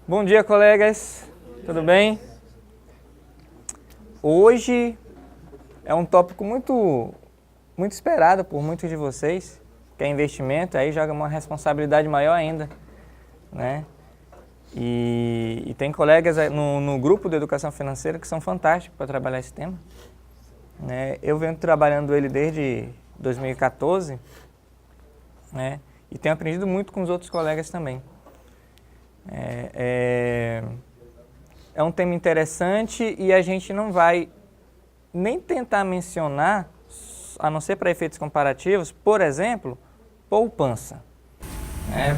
Bom dia, colegas. Tudo bem? Hoje é um tópico muito esperado por muitos de vocês, que é investimento, aí joga uma responsabilidade maior ainda, né? E tem colegas no grupo de educação financeira que são fantásticos para trabalhar esse tema, né? Eu venho trabalhando ele desde 2014, né? E tenho aprendido muito com os outros colegas também. É um tema interessante e a gente não vai nem tentar mencionar, a não ser para efeitos comparativos, por exemplo, poupança.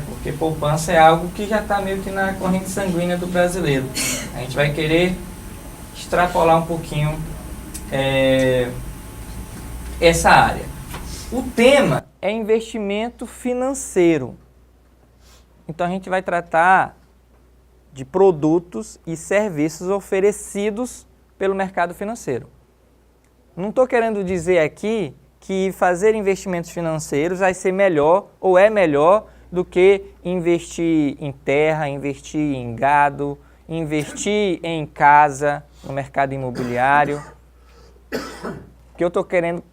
Porque poupança é algo que já está meio que na corrente sanguínea do brasileiro. A gente vai querer extrapolar um pouquinho essa área. O tema é investimento financeiro. Então a gente vai tratar de produtos e serviços oferecidos pelo mercado financeiro. Não estou querendo dizer aqui que fazer investimentos financeiros vai ser melhor ou é melhor do que investir em terra, investir em gado, investir em casa, no mercado imobiliário. O que eu estou querendo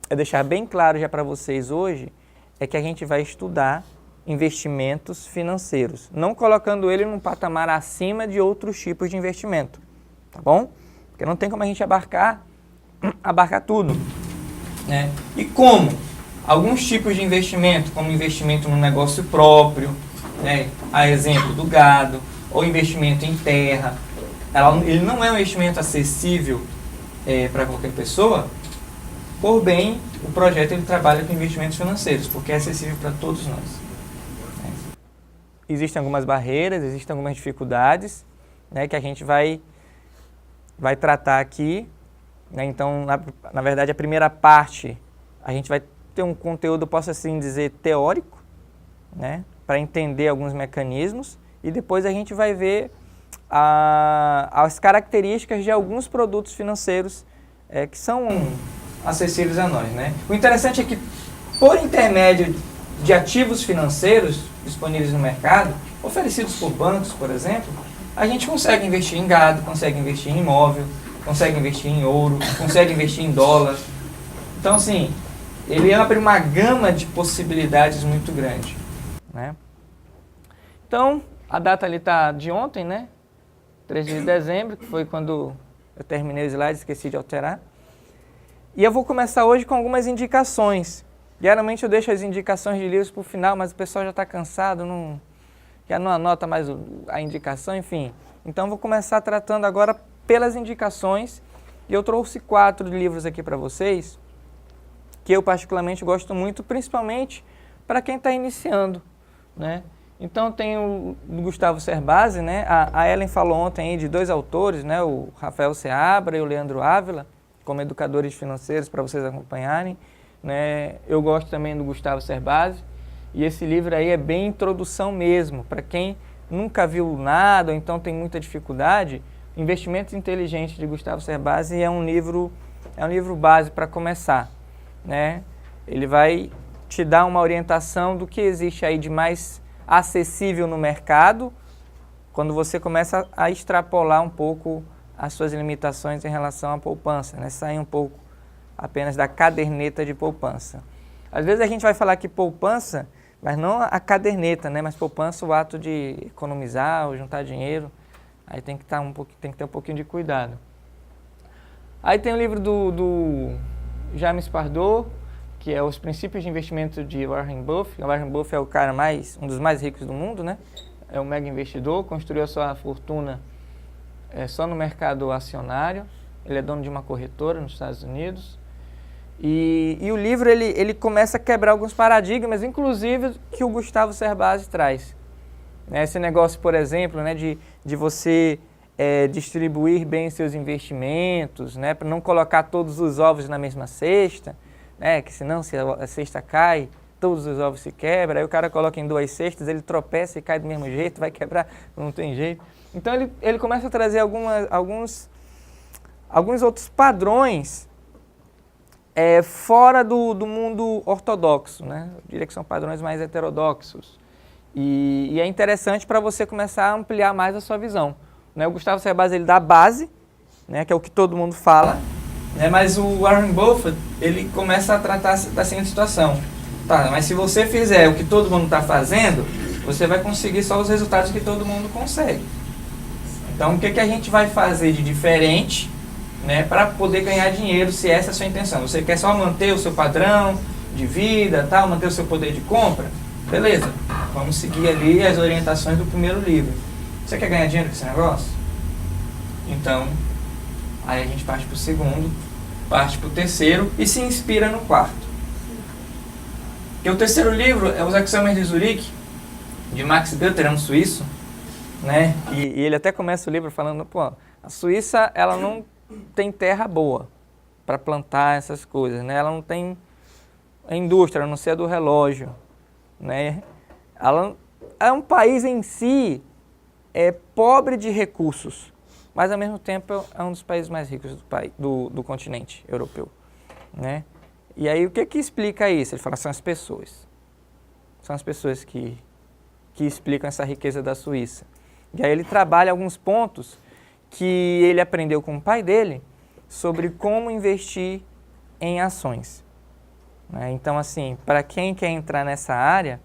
deixar bem claro já para vocês hoje é que a gente vai estudar investimentos financeiros, não colocando ele num patamar acima de outros tipos de investimento, tá bom? Porque não tem como a gente abarcar tudo, né? E como? Alguns tipos de investimento, como investimento no negócio próprio, né? A exemplo do gado, ou investimento em terra, ele não é um investimento acessível para qualquer pessoa. Por bem, o projeto ele trabalha com investimentos financeiros, porque é acessível para todos nós. Existem algumas barreiras, existem algumas dificuldades, né, que a gente vai tratar aqui, né? Então, na verdade, a primeira parte, a gente vai ter um conteúdo, posso assim dizer, teórico, né, para entender alguns mecanismos, e depois a gente vai ver as características de alguns produtos financeiros que são acessíveis a nós, né? O interessante é que, por intermédio de ativos financeiros disponíveis no mercado, oferecidos por bancos, por exemplo, a gente consegue investir em gado, consegue investir em imóvel, consegue investir em ouro, consegue investir em dólar. Então, assim, ele abre uma gama de possibilidades muito grande, né? Então, a data ali está de ontem, né? 13 de dezembro, que foi quando eu terminei os slides, esqueci de alterar. E eu vou começar hoje com algumas indicações. Geralmente eu deixo as indicações de livros para o final, mas o pessoal já está cansado, já não anota mais a indicação, enfim. Então vou começar tratando agora pelas indicações. E eu trouxe 4 livros aqui para vocês, que eu particularmente gosto muito, principalmente para quem está iniciando, né? Então tem o Gustavo Cerbasi, né? A Ellen falou ontem aí de 2 autores, né? O Rafael Seabra e o Leandro Ávila, como educadores financeiros, para vocês acompanharem, né? Eu gosto também do Gustavo Cerbasi, e esse livro aí é bem introdução mesmo, para quem nunca viu nada, ou então tem muita dificuldade. Investimentos Inteligentes de Gustavo Cerbasi é um livro base para começar, né? Ele vai te dar uma orientação do que existe aí de mais acessível no mercado, quando você começa a extrapolar um pouco as suas limitações em relação à poupança, né? Sair um pouco apenas da caderneta de poupança. Às vezes a gente vai falar que poupança, mas não a caderneta, né? Mas poupança, o ato de economizar ou juntar dinheiro, aí tem que ter um pouquinho de cuidado. Aí tem o livro do James Pardot, que é Os Princípios de Investimento de Warren Buffett. O Warren Buffett é o cara um dos mais ricos do mundo, né? É um mega investidor, construiu a sua fortuna só no mercado acionário. Ele é dono de uma corretora nos Estados Unidos. E o livro ele começa a quebrar alguns paradigmas, inclusive que o Gustavo Cerbasi traz. Esse negócio, por exemplo, né, de você distribuir bem seus investimentos, né, para não colocar todos os ovos na mesma cesta, né, que senão se a cesta cai, todos os ovos se quebram, aí o cara coloca em 2 cestas, ele tropeça e cai do mesmo jeito, vai quebrar, não tem jeito. Então ele começa a trazer alguns outros padrões fora do mundo ortodoxo, né? Eu diria que são padrões mais heterodoxos. E é interessante para você começar a ampliar mais a sua visão. Né? O Gustavo Cerbasi, ele dá a base, né, que é o que todo mundo fala, né, mas o Warren Buffett, ele começa a tratar da seguinte situação. Tá, mas se você fizer o que todo mundo está fazendo, você vai conseguir só os resultados que todo mundo consegue. Então, o que a gente vai fazer de diferente, né, para poder ganhar dinheiro, se essa é a sua intenção? Você quer só manter o seu padrão de vida, tal, manter o seu poder de compra? Beleza, vamos seguir ali as orientações do primeiro livro. Você quer ganhar dinheiro com esse negócio? Então, aí a gente parte para o segundo, parte para o terceiro e se inspira no quarto. Porque o terceiro livro é Os Axiomas de Zurique, de Max Gutter, é um suíço, né? E ele até começa o livro falando, pô, a Suíça, ela não tem terra boa para plantar essas coisas, né? Ela não tem a indústria, a não ser a do relógio, né? Ela é um país em si pobre de recursos, mas ao mesmo tempo é um dos países mais ricos do continente europeu, né? E aí o que explica isso? Ele fala, são as pessoas. São as pessoas que explicam essa riqueza da Suíça. E aí ele trabalha alguns pontos que ele aprendeu com o pai dele sobre como investir em ações. Né? Então, assim, para quem quer entrar nessa área,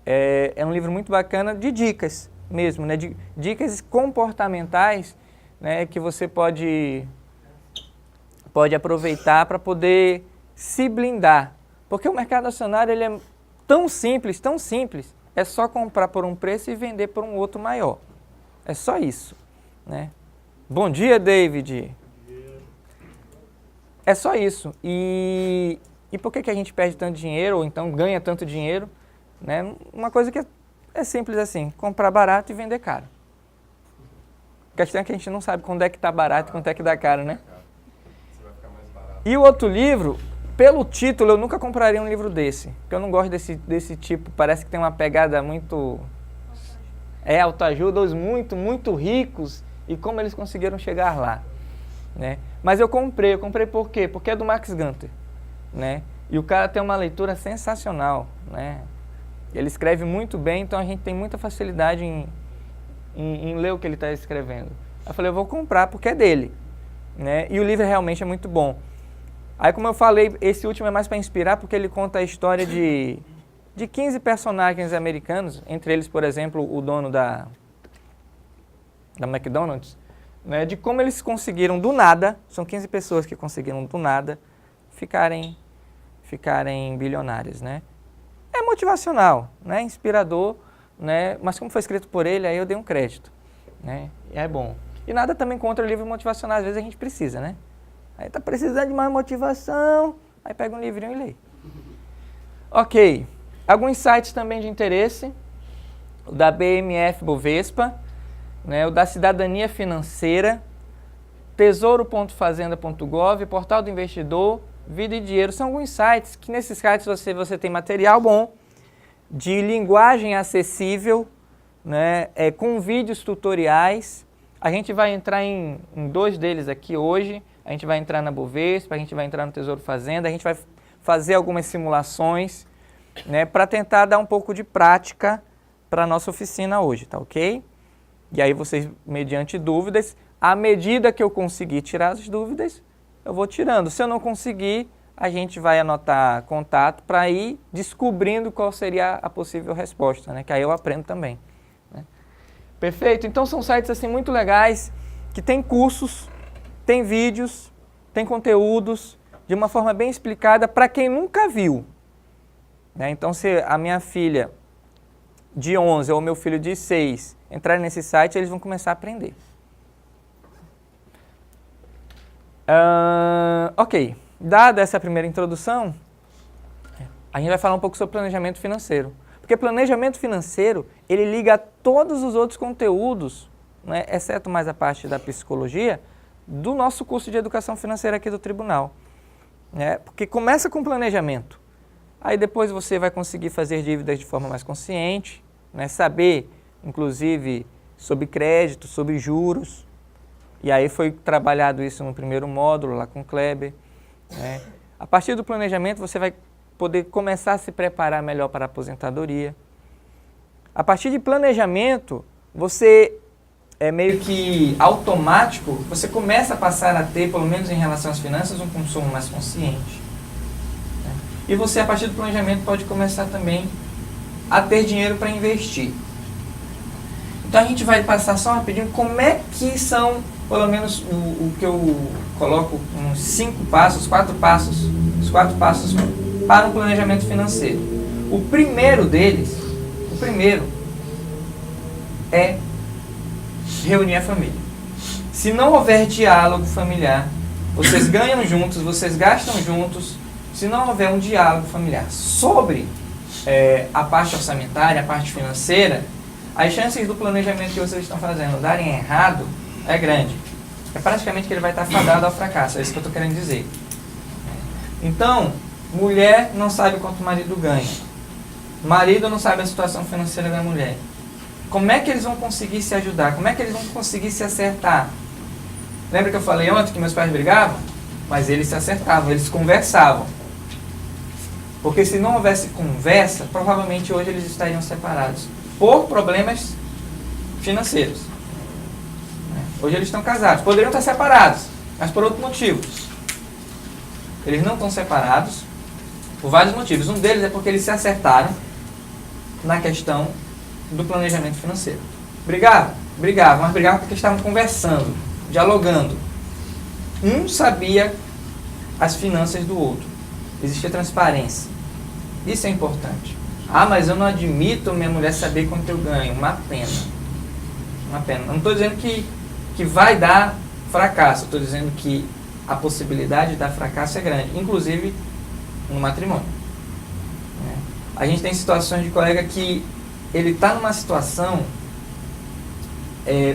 é um livro muito bacana de dicas mesmo, né? De dicas comportamentais, né? Que você pode aproveitar para poder se blindar. Porque o mercado acionário ele é tão simples, é só comprar por um preço e vender por um outro maior. É só isso. Né? Bom dia, David. É só isso. E por que a gente perde tanto dinheiro, ou então ganha tanto dinheiro? Né? Uma coisa que é simples assim, comprar barato e vender caro. A questão é que a gente não sabe quando é que está barato e quando é que dá caro, né? E o outro livro, pelo título, eu nunca compraria um livro desse, porque eu não gosto desse tipo, parece que tem uma pegada muito... autoajuda, os muito ricos e como eles conseguiram chegar lá. Né? Mas eu comprei por quê? Porque é do Max Gutter, né? E o cara tem uma leitura sensacional, né? Ele escreve muito bem, então a gente tem muita facilidade em ler o que ele está escrevendo. Eu falei, eu vou comprar porque é dele, né? E o livro realmente é muito bom. Aí, como eu falei, esse último é mais para inspirar, porque ele conta a história de 15 personagens americanos, entre eles, por exemplo, o dono da McDonald's, né, de como eles conseguiram do nada, são 15 pessoas que conseguiram do nada ficarem bilionários, né? É motivacional, né? Inspirador, né? Mas como foi escrito por ele, aí eu dei um crédito, né? E é bom. E nada também contra o livro motivacional, às vezes a gente precisa, né? Aí tá precisando de mais motivação, aí pega um livrinho e lê. Ok. Alguns sites também de interesse, o da BMF Bovespa, né, o da Cidadania Financeira, tesouro.fazenda.gov, Portal do Investidor, Vida e Dinheiro. São alguns sites que nesses sites você tem material bom, de linguagem acessível, né, com vídeos tutoriais. A gente vai entrar em dois deles aqui hoje. A gente vai entrar na Bovespa, a gente vai entrar no Tesouro Fazenda, a gente vai fazer algumas simulações, né, para tentar dar um pouco de prática para a nossa oficina hoje, tá ok? E aí vocês, mediante dúvidas, à medida que eu conseguir tirar as dúvidas, eu vou tirando. Se eu não conseguir, a gente vai anotar contato para ir descobrindo qual seria a possível resposta, né, que aí eu aprendo também. Né? Perfeito? Então são sites assim muito legais, que tem cursos, tem vídeos, tem conteúdos, de uma forma bem explicada para quem nunca viu. Né? Então, se a minha filha de 11 ou meu filho de 6 entrarem nesse site, eles vão começar a aprender. Ok, dada essa primeira introdução, a gente vai falar um pouco sobre planejamento financeiro. Porque planejamento financeiro, ele liga a todos os outros conteúdos, né, exceto mais a parte da psicologia, do nosso curso de educação financeira aqui do tribunal. Né? Porque começa com planejamento. Aí depois você vai conseguir fazer dívidas de forma mais consciente, né? Saber, inclusive, sobre crédito, sobre juros. E aí foi trabalhado isso no primeiro módulo, lá com o Kleber. Né? A partir do planejamento, você vai poder começar a se preparar melhor para a aposentadoria. A partir de planejamento, você é meio que automático, você começa a passar a ter, pelo menos em relação às finanças, um consumo mais consciente. Né? E você, a partir do planejamento, pode começar também a ter dinheiro para investir. Então a gente vai passar só rapidinho como é que são, pelo menos o que eu coloco, uns 5 passos, 4 passos, os 4 passos para um planejamento financeiro. O primeiro deles, é reunir a família. Se não houver diálogo familiar, vocês ganham juntos, vocês gastam juntos, se não houver um diálogo familiar sobre a parte orçamentária, a parte financeira, as chances do planejamento que vocês estão fazendo darem errado é grande. É praticamente que ele vai estar fadado ao fracasso, é isso que eu estou querendo dizer. Então, mulher não sabe quanto o marido ganha. Marido não sabe a situação financeira da mulher. Como é que eles vão conseguir se ajudar? Como é que eles vão conseguir se acertar? Lembra que eu falei ontem que meus pais brigavam? Mas eles se acertavam, eles conversavam. Porque se não houvesse conversa, provavelmente hoje eles estariam separados por problemas financeiros. Hoje eles estão casados. Poderiam estar separados, mas por outro motivo. Eles não estão separados por vários motivos. Um deles é porque eles se acertaram na questão do planejamento financeiro. Brigavam, mas brigavam porque estavam conversando, dialogando. Um sabia as finanças do outro. Existia transparência. Isso é importante. Ah, mas eu não admito minha mulher saber quanto eu ganho. Uma pena. Uma pena. Não estou dizendo que vai dar fracasso. Estou dizendo que a possibilidade de dar fracasso é grande. Inclusive no matrimônio. A gente tem situações de colega que ele está numa situação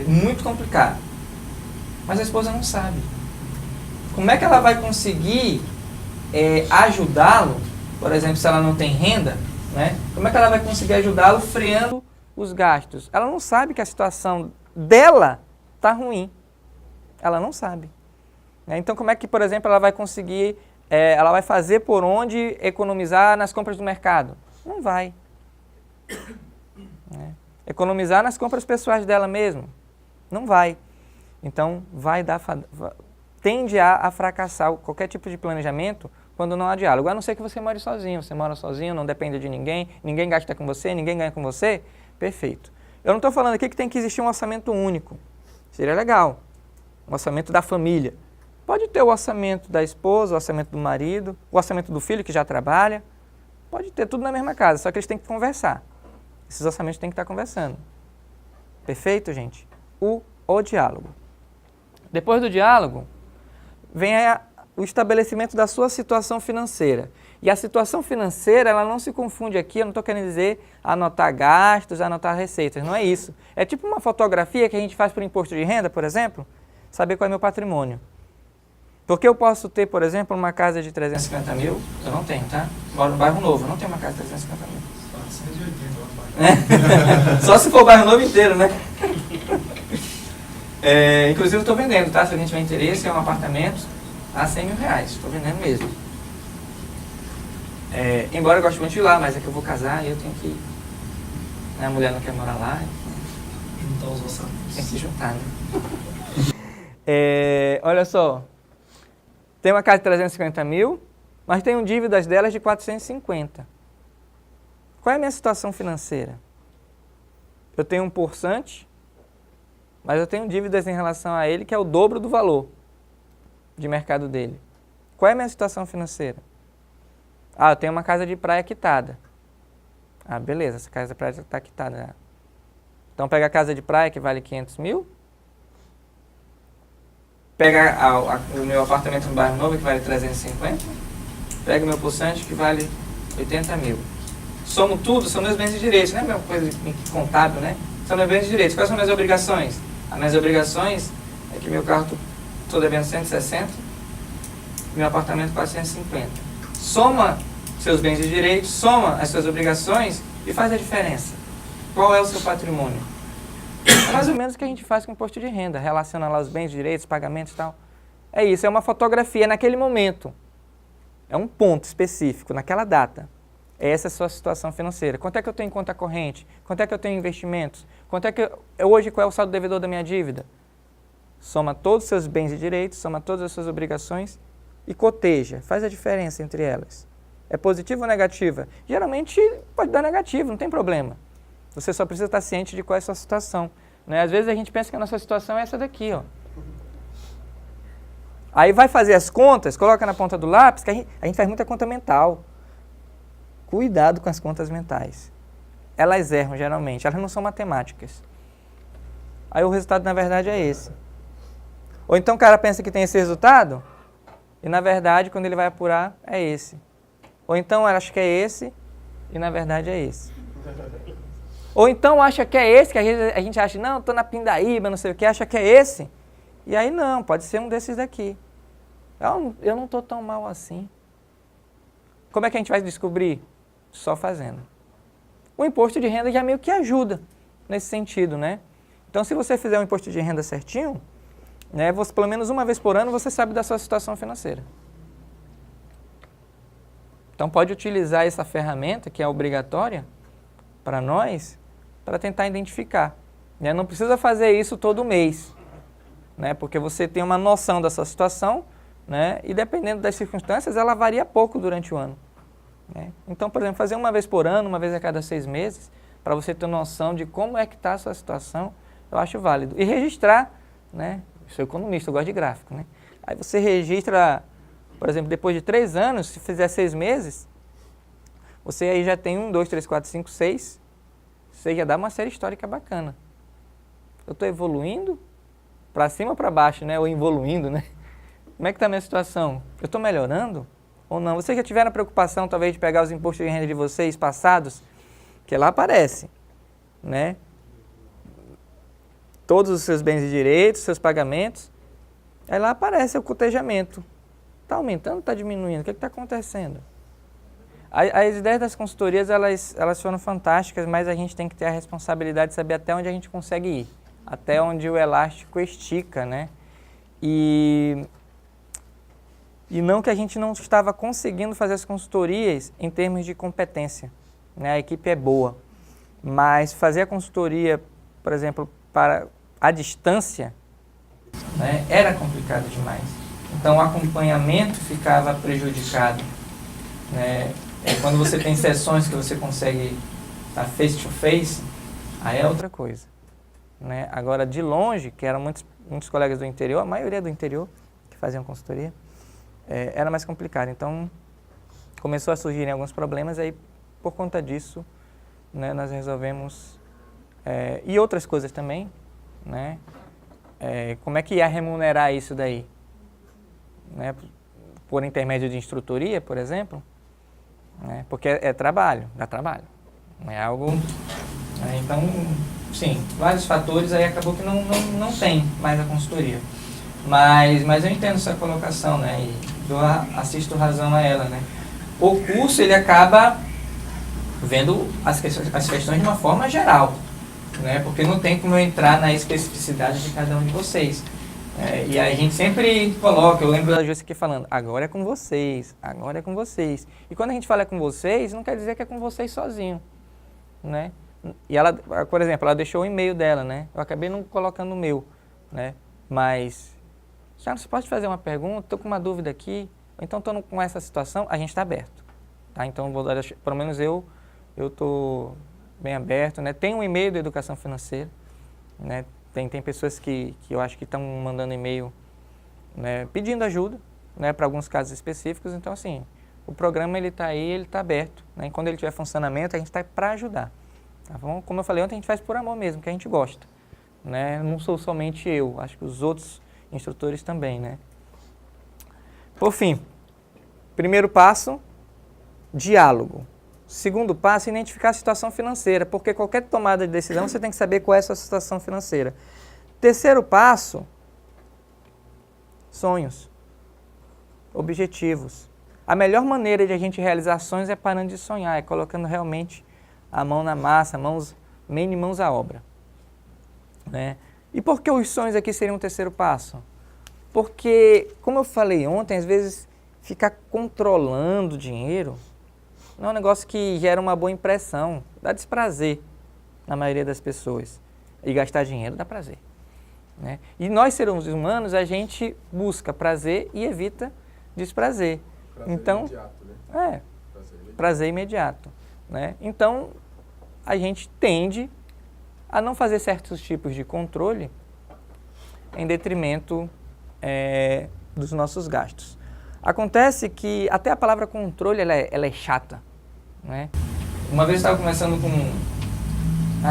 muito complicada. Mas a esposa não sabe. Como é que ela vai conseguir ajudá-lo? Por exemplo, se ela não tem renda, né? Como é que ela vai conseguir ajudá-lo freando os gastos? Ela não sabe que a situação dela está ruim. Ela não sabe. Então, como é que, por exemplo, ela vai conseguir, ela vai fazer por onde economizar nas compras do mercado? Não vai. Economizar nas compras pessoais dela mesmo? Não vai. Então, tende a fracassar qualquer tipo de planejamento quando não há diálogo. A não ser que você more sozinho. Você mora sozinho, não depende de ninguém, ninguém gasta com você, ninguém ganha com você. Perfeito. Eu não estou falando aqui que tem que existir um orçamento único. Seria legal. Um orçamento da família. Pode ter o orçamento da esposa, o orçamento do marido, o orçamento do filho que já trabalha. Pode ter tudo na mesma casa, só que eles têm que conversar. Esses orçamentos têm que estar conversando. Perfeito, gente? O diálogo. Depois do diálogo, vem o estabelecimento da sua situação financeira. E a situação financeira, ela não se confunde aqui, eu não estou querendo dizer anotar gastos, anotar receitas, não é isso. É tipo uma fotografia que a gente faz por imposto de renda, por exemplo, saber qual é meu patrimônio. Porque eu posso ter, por exemplo, uma casa de 350 mil, eu não tenho, tá? Moro no bairro novo, eu não tenho uma casa de 350 mil. 180, só se for o bairro novo inteiro, né? Inclusive eu estou vendendo, tá? Se alguém tiver interesse, é um apartamento a 100 mil reais, estou vendendo mesmo. Embora eu goste muito de ir lá, mas é que eu vou casar e eu tenho que... A mulher não quer morar lá. Juntar os orçamentos. Tem que se juntar, né? Olha só. Tem uma casa de 350 mil, mas tenho dívidas delas de 450. Qual é a minha situação financeira? Eu tenho um porsante, mas eu tenho dívidas em relação a ele que é o dobro do valor de mercado dele. Qual é a minha situação financeira? Eu tenho uma casa de praia quitada. Beleza, essa casa de praia está quitada. Né? Então pega a casa de praia que vale 500 mil, pega o meu apartamento no bairro novo que vale 350, pega o meu possante que vale 80 mil. Somo tudo, são meus bens e direitos, não é a mesma coisa contábil, né? São meus bens e direitos. Quais são minhas obrigações? As minhas obrigações é que meu carro estou devendo 160, meu apartamento 450. Soma seus bens e direitos, soma as suas obrigações e faz a diferença. Qual é o seu patrimônio? É mais ou menos o que a gente faz com o imposto de renda, relaciona lá os bens, direitos, pagamentos e tal. É isso, é uma fotografia naquele momento. É um ponto específico, naquela data. Essa é a sua situação financeira. Quanto é que eu tenho em conta corrente? Quanto é que eu tenho em investimentos? Quanto é que hoje qual é o saldo devedor da minha dívida? Soma todos os seus bens e direitos, soma todas as suas obrigações e coteja. Faz a diferença entre elas. É positiva ou negativa? Geralmente pode dar negativo, não tem problema. Você só precisa estar ciente de qual é a sua situação. Né? Às vezes a gente pensa que a nossa situação é essa daqui, ó. Aí vai fazer as contas, coloca na ponta do lápis, que a gente faz muita conta mental. Cuidado com as contas mentais. Elas erram geralmente, elas não são matemáticas. Aí o resultado na verdade é esse. Ou então o cara pensa que tem esse resultado, e na verdade quando ele vai apurar é esse. Ou então acha que é esse, e na verdade é esse. Ou então acha que é esse, que a gente acha, não, estou na pindaíba, não sei o que, acha que é esse. E aí não, pode ser um desses daqui. Eu não estou tão mal assim. Como é que a gente vai descobrir? Só fazendo. O imposto de renda já meio que ajuda nesse sentido, né? Então, se você fizer um imposto de renda certinho, né, você, pelo menos uma vez por ano, você sabe da sua situação financeira. Então, pode utilizar essa ferramenta, que é obrigatória para nós, para tentar identificar. Né? Não precisa fazer isso todo mês, né? Porque você tem uma noção da sua situação, né? E dependendo das circunstâncias, ela varia pouco durante o ano. Né? Então, por exemplo, fazer uma vez por ano, uma vez a cada 6 meses, para você ter noção de como é que está a sua situação, eu acho válido. E registrar, né? Eu sou economista, eu gosto de gráfico, né? Aí você registra, por exemplo, depois de 3 anos, se fizer 6 meses, você aí já tem 1, 2, 3, 4, 5, 6, você já dá uma série histórica bacana. Eu estou evoluindo para cima ou para baixo, né? Ou evoluindo, né? Como é que está a minha situação? Eu estou melhorando ou não? Vocês já tiveram a preocupação, talvez, de pegar os impostos de renda de vocês passados? Que lá aparece, né? Todos os seus bens e direitos, seus pagamentos. Aí lá aparece o cotejamento. Está aumentando ou está diminuindo? O que está acontecendo? As ideias das consultorias, elas foram fantásticas, mas a gente tem que ter a responsabilidade de saber até onde a gente consegue ir. Até onde o elástico estica, né? E não que a gente não estava conseguindo fazer as consultorias em termos de competência. Né? A equipe é boa, mas fazer a consultoria, por exemplo, para a distância, né, era complicado demais. Então o acompanhamento ficava prejudicado. Né? Quando você tem sessões que você consegue estar face to face, aí é outra coisa. Né? Agora, de longe, que eram muitos colegas do interior, a maioria do interior que faziam consultoria, era mais complicado. Então, começou a surgirem alguns problemas, aí por conta disso, né, nós resolvemos, e outras coisas também, né? Como é que ia remunerar isso daí? Né? Por intermédio de instrutoria, por exemplo, né? Porque é trabalho, dá trabalho, não é algo... Então, sim, vários fatores, aí acabou que não tem mais a consultoria. Mas eu entendo essa colocação, né? E assisto razão a ela, né? O curso, ele acaba vendo as questões de uma forma geral, né? Porque não tem como eu entrar na especificidade de cada um de vocês. E a gente sempre coloca, eu lembro da Júcia aqui falando, agora é com vocês, agora é com vocês. E quando a gente fala é com vocês, não quer dizer que é com vocês sozinho, né? E ela, por exemplo, ela deixou o e-mail dela, né? Eu acabei não colocando o meu, né? Mas, já você pode fazer uma pergunta, estou com uma dúvida aqui, ou então estou com essa situação, a gente está aberto, tá? Então, pelo menos eu estou bem aberto, né? Tem um e-mail da Educação Financeira, né? Tem pessoas que eu acho que estão mandando e-mail, né, pedindo ajuda, né, para alguns casos específicos. Então, assim, o programa ele está aí, ele está aberto, né? E quando ele tiver funcionamento, a gente está para ajudar. Tá bom? Como eu falei ontem, a gente faz por amor mesmo, que a gente gosta. Né? Não sou somente eu, acho que os outros instrutores também. Né? Por fim, primeiro passo, diálogo. Segundo passo, identificar a situação financeira, porque qualquer tomada de decisão você tem que saber qual é a sua situação financeira. Terceiro passo, sonhos, objetivos. A melhor maneira de a gente realizar sonhos é parando de sonhar, é colocando realmente a mão na massa, mãos à obra. Né? E por que os sonhos aqui seriam um terceiro passo? Porque, como eu falei ontem, às vezes ficar controlando o dinheiro não é um negócio que gera uma boa impressão, dá desprazer na maioria das pessoas. E gastar dinheiro dá prazer, né? E nós, seres humanos, a gente busca prazer e evita desprazer. Prazer então, imediato, né? Prazer imediato, né? Então, a gente tende a não fazer certos tipos de controle em detrimento dos nossos gastos. Acontece que até a palavra controle ela é chata, né? Uma vez eu estava conversando com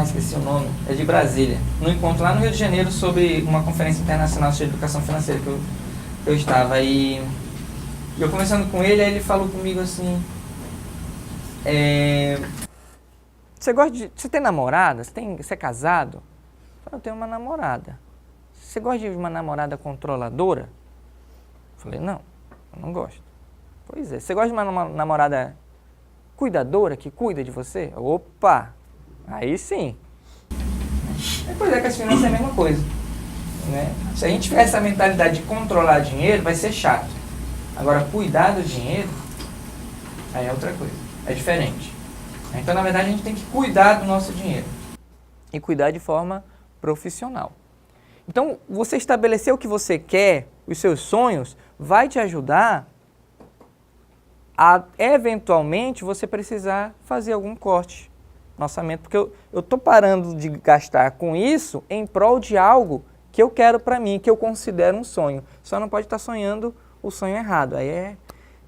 esqueci o nome, é de Brasília, num encontro lá no Rio de Janeiro sobre uma conferência internacional de educação financeira que eu estava. E eu conversando com ele, aí ele falou comigo assim, você tem namorada? Você é casado? Eu falei, eu tenho uma namorada. Você gosta de uma namorada controladora? Eu falei, não, eu não gosto. Pois é, você gosta de uma namorada cuidadora, que cuida de você? Opa! Aí sim. Pois é, que as finanças é a mesma coisa, né? Se a gente tiver essa mentalidade de controlar dinheiro, vai ser chato. Agora, cuidar do dinheiro, aí é outra coisa, é diferente. Então, na verdade, a gente tem que cuidar do nosso dinheiro. E cuidar de forma profissional. Então, você estabelecer o que você quer, os seus sonhos, vai te ajudar a, eventualmente, você precisar fazer algum corte no orçamento, porque eu estou parando de gastar com isso em prol de algo que eu quero para mim, que eu considero um sonho. Só não pode estar sonhando o sonho errado, aí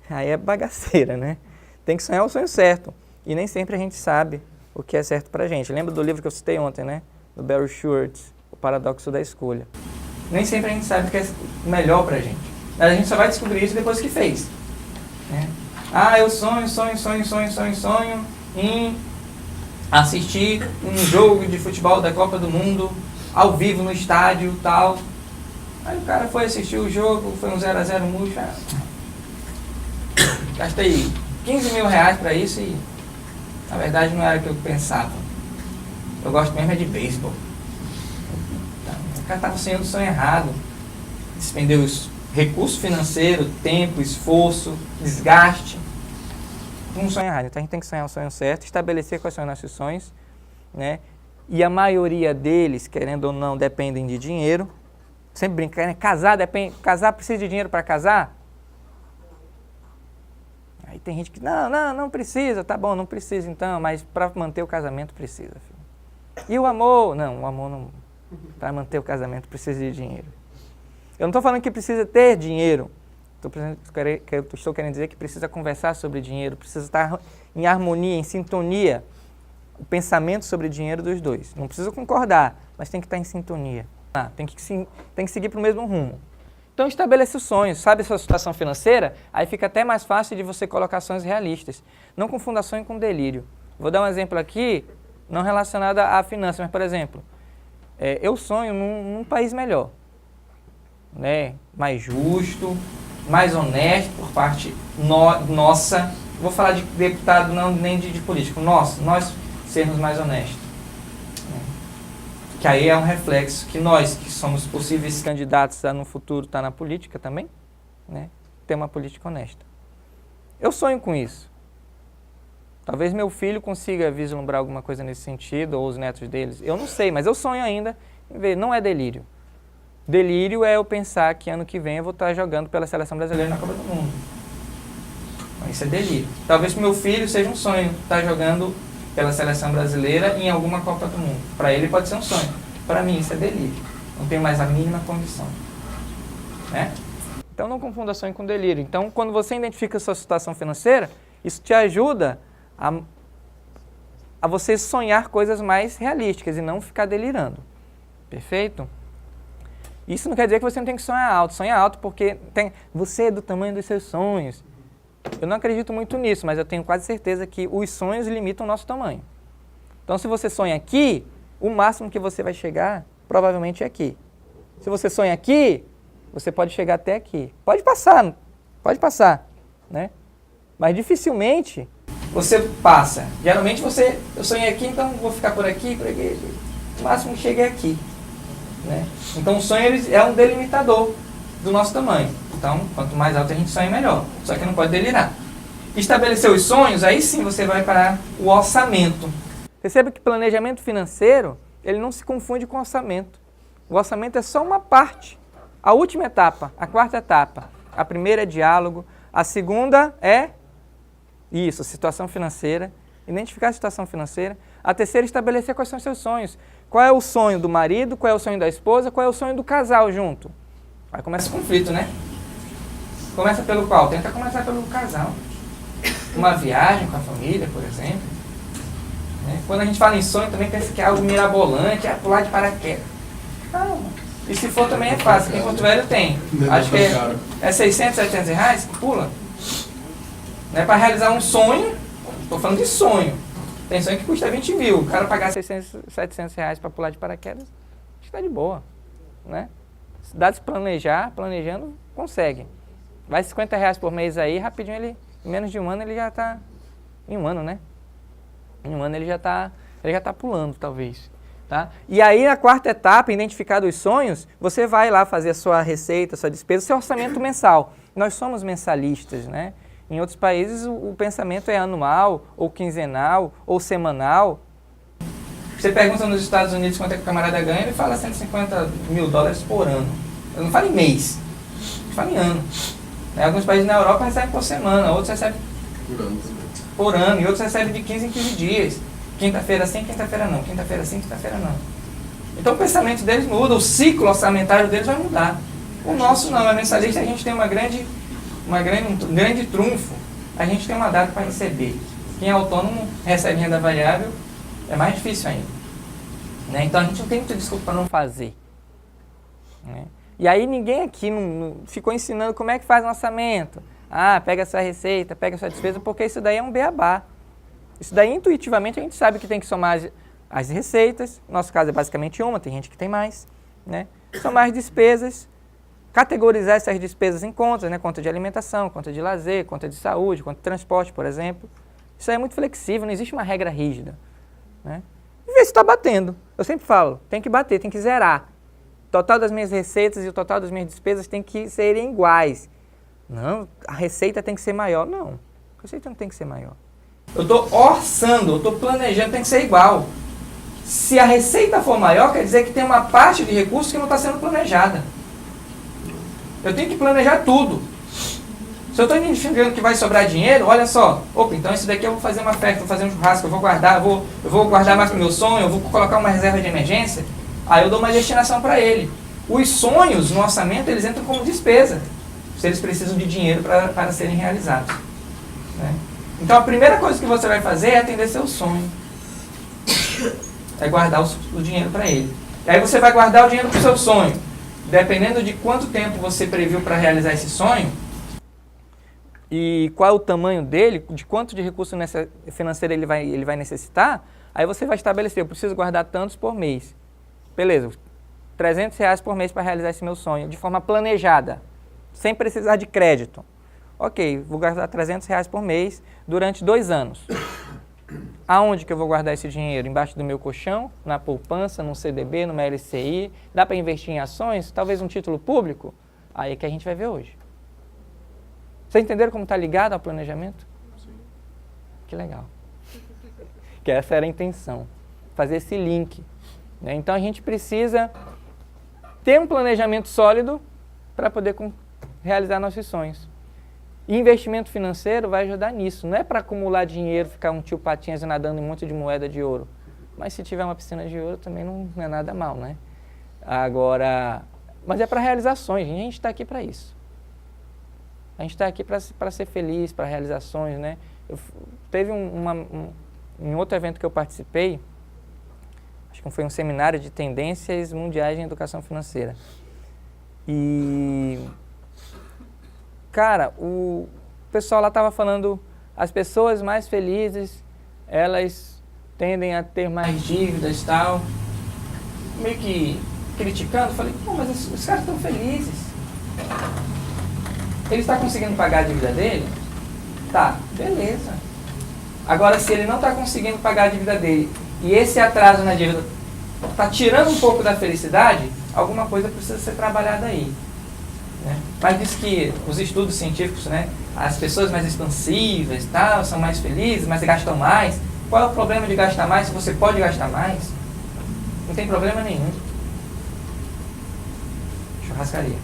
é bagaceira, né? Tem que sonhar o sonho certo, e nem sempre a gente sabe o que é certo para a gente. Lembra do livro que eu citei ontem, né? Do Barry Schwartz, O Paradoxo da Escolha. Nem sempre a gente sabe o que é melhor para a gente. A gente só vai descobrir isso depois que fez, né? Eu sonho em assistir um jogo de futebol da Copa do Mundo ao vivo no estádio e tal. Aí o cara foi assistir o jogo, foi um 0x0 murcho. Gastei 15 mil reais para isso e na verdade não era o que eu pensava. Eu gosto mesmo é de beisebol. O cara estava sonhando o sonho errado. Despendeu recurso financeiro, tempo, esforço, desgaste. Um sonho errado. Então a gente tem que sonhar o sonho certo, estabelecer quais são os nossos sonhos, né? E a maioria deles, querendo ou não, dependem de dinheiro. Sempre brincar, né? Casar precisa de dinheiro para casar? Aí tem gente que, não precisa, tá bom, não precisa então, mas para manter o casamento precisa, filho. E o amor? Não, o amor não. Para manter o casamento precisa de dinheiro. Eu não estou falando que precisa ter dinheiro. Estou querendo dizer que precisa conversar sobre dinheiro, precisa estar em harmonia, em sintonia, o pensamento sobre dinheiro dos dois. Não precisa concordar, mas tem que estar em sintonia. Tem que seguir para o mesmo rumo. Então estabeleça os sonhos, sabe a sua situação financeira? Aí fica até mais fácil de você colocar sonhos realistas. Não confunda sonho com delírio. Vou dar um exemplo aqui, não relacionado à finança, mas por exemplo, eu sonho num país melhor, né? Mais justo, mais honesto por parte nossa. Vou falar de deputado, não nem de político. Nós sermos mais honestos. Que aí é um reflexo que nós, que somos possíveis candidatos a no futuro estar na política também, né? Ter uma política honesta. Eu sonho com isso. Talvez meu filho consiga vislumbrar alguma coisa nesse sentido, ou os netos deles. Eu não sei, mas eu sonho ainda em ver. Não é delírio. Delírio é eu pensar que ano que vem eu vou estar jogando pela seleção brasileira na Copa do Mundo. Isso é delírio. Talvez para o meu filho seja um sonho estar jogando pela seleção brasileira em alguma Copa do Mundo. Para ele pode ser um sonho. Para mim isso é delírio. Não tenho mais a mínima condição, né? Então não confunda sonho com delírio. Então quando você identifica a sua situação financeira, isso te ajuda a você sonhar coisas mais realísticas e não ficar delirando. Perfeito? Isso não quer dizer que você não tem que sonhar alto. Sonha alto porque você é do tamanho dos seus sonhos. Eu não acredito muito nisso, mas eu tenho quase certeza que os sonhos limitam o nosso tamanho. Então, se você sonha aqui, o máximo que você vai chegar, provavelmente é aqui. Se você sonha aqui, você pode chegar até aqui. Pode passar, né? Mas dificilmente você passa. Geralmente eu sonhei aqui, então vou ficar por aqui. O máximo que cheguei é aqui, né? Então, o sonho é um delimitador do nosso tamanho. Então, quanto mais alto a gente sonha, melhor. Só que não pode delirar. estabeleceu os sonhos, aí sim você vai para o orçamento. Perceba que planejamento financeiro, ele não se confunde com orçamento. O orçamento é só uma parte. A última etapa, a quarta etapa. A primeira é diálogo, a segunda é isso, situação financeira, identificar a situação financeira. A terceira é estabelecer quais são os seus sonhos. Qual é o sonho do marido, qual é o sonho da esposa, qual é o sonho do casal junto. Aí começa o conflito, né? Começa pelo qual? Tenta começar pelo casal. Uma viagem com a família, por exemplo. Né? Quando a gente fala em sonho, também pensa que é algo mirabolante, é pular de paraquedas. Não. E se for também é fácil. Aqui em Porto Velho tem. Acho que é 600, 700 reais que pula. Né? Para realizar um sonho, estou falando de sonho. Tem sonho que custa 20 mil. O cara pagar 600, 700 reais para pular de paraquedas, acho que está de boa. Né? Se dá de planejar, planejando, consegue. Vai 50 reais por mês aí, rapidinho ele, em menos de um ano ele já está, em um ano, né? Em um ano ele já está pulando, talvez. Tá? E aí, na quarta etapa, identificado os sonhos, você vai lá fazer a sua receita, a sua despesa, seu orçamento mensal. Nós somos mensalistas, né? Em outros países, o pensamento é anual, ou quinzenal, ou semanal. Você pergunta nos Estados Unidos quanto é que o camarada ganha, ele fala 150 mil dólares por ano. Eu não falo em mês, eu falo em ano. Alguns países na Europa recebem por semana, outros recebem por ano, e outros recebem de 15 em 15 dias. Quinta-feira sim, quinta-feira não. Quinta-feira sim, quinta-feira não. Então o pensamento deles muda, o ciclo orçamentário deles vai mudar. O nosso não, é mensalista, a gente tem um grande trunfo. A gente tem uma data para receber. Quem é autônomo recebe renda variável, é mais difícil ainda. Né? Então a gente não tem muita desculpa para não fazer. Né? E aí ninguém aqui não ficou ensinando como é que faz um orçamento. Ah, pega a sua receita, pega a sua despesa, porque isso daí é um beabá. Isso daí, intuitivamente, a gente sabe que tem que somar as receitas. No nosso caso é basicamente uma, tem gente que tem mais. Né? Somar as despesas, categorizar essas despesas em contas, né? Conta de alimentação, conta de lazer, conta de saúde, conta de transporte, por exemplo. Isso aí é muito flexível, não existe uma regra rígida. Né? E ver se está batendo. Eu sempre falo, tem que bater, tem que zerar. O total das minhas receitas e o total das minhas despesas tem que serem iguais. Não, a receita tem que ser maior. Não, a receita não tem que ser maior. Eu estou orçando, eu estou planejando, tem que ser igual. Se a receita for maior, quer dizer que tem uma parte de recursos que não está sendo planejada. Eu tenho que planejar tudo. Se eu estou identificando que vai sobrar dinheiro, olha só. Opa, então isso daqui eu vou fazer uma festa, vou fazer um churrasco, eu vou guardar, eu vou guardar mais para o meu sonho, eu vou colocar uma reserva de emergência. Aí eu dou uma destinação para ele. Os sonhos no orçamento, eles entram como despesa. Se eles precisam de dinheiro para serem realizados. Né? Então a primeira coisa que você vai fazer é atender seu sonho. É guardar o dinheiro para ele. E aí você vai guardar o dinheiro para o seu sonho. Dependendo de quanto tempo você previu para realizar esse sonho, e qual é o tamanho dele, de quanto de recurso financeiro ele vai necessitar, aí você vai estabelecer, eu preciso guardar tantos por mês. Beleza, 300 reais por mês para realizar esse meu sonho, de forma planejada, sem precisar de crédito. Ok, vou guardar 300 reais por mês durante 2 anos. Aonde que eu vou guardar esse dinheiro? Embaixo do meu colchão, na poupança, num CDB, numa LCI? Dá para investir em ações? Talvez um título público? Aí é que a gente vai ver hoje. Vocês entenderam como está ligado ao planejamento? Sim. Que legal. Que essa era a intenção, fazer esse link. Né? Então a gente precisa ter um planejamento sólido para poder realizar nossos sonhos. E investimento financeiro vai ajudar nisso. Não é para acumular dinheiro, ficar um tio Patinhas nadando em um monte de moeda de ouro. Mas se tiver uma piscina de ouro também não é nada mal, né? Agora, mas é para realizações. A gente está aqui para isso. A gente está aqui para ser feliz, para realizações, né? Teve em outro evento que eu participei, acho que foi um seminário de tendências mundiais em educação financeira. E, cara, o pessoal lá estava falando, as pessoas mais felizes, elas tendem a ter mais dívidas e tal. Meio que criticando, falei, pô, mas os caras estão felizes. Ele está conseguindo pagar a dívida dele? Tá, beleza. Agora, se ele não está conseguindo pagar a dívida dele e esse atraso na dívida está tirando um pouco da felicidade, alguma coisa precisa ser trabalhada aí. Né? Mas diz que os estudos científicos, né, as pessoas mais expansivas, tal, são mais felizes, mas gastam mais. Qual é o problema de gastar mais se você pode gastar mais? Não tem problema nenhum. Churrascaria.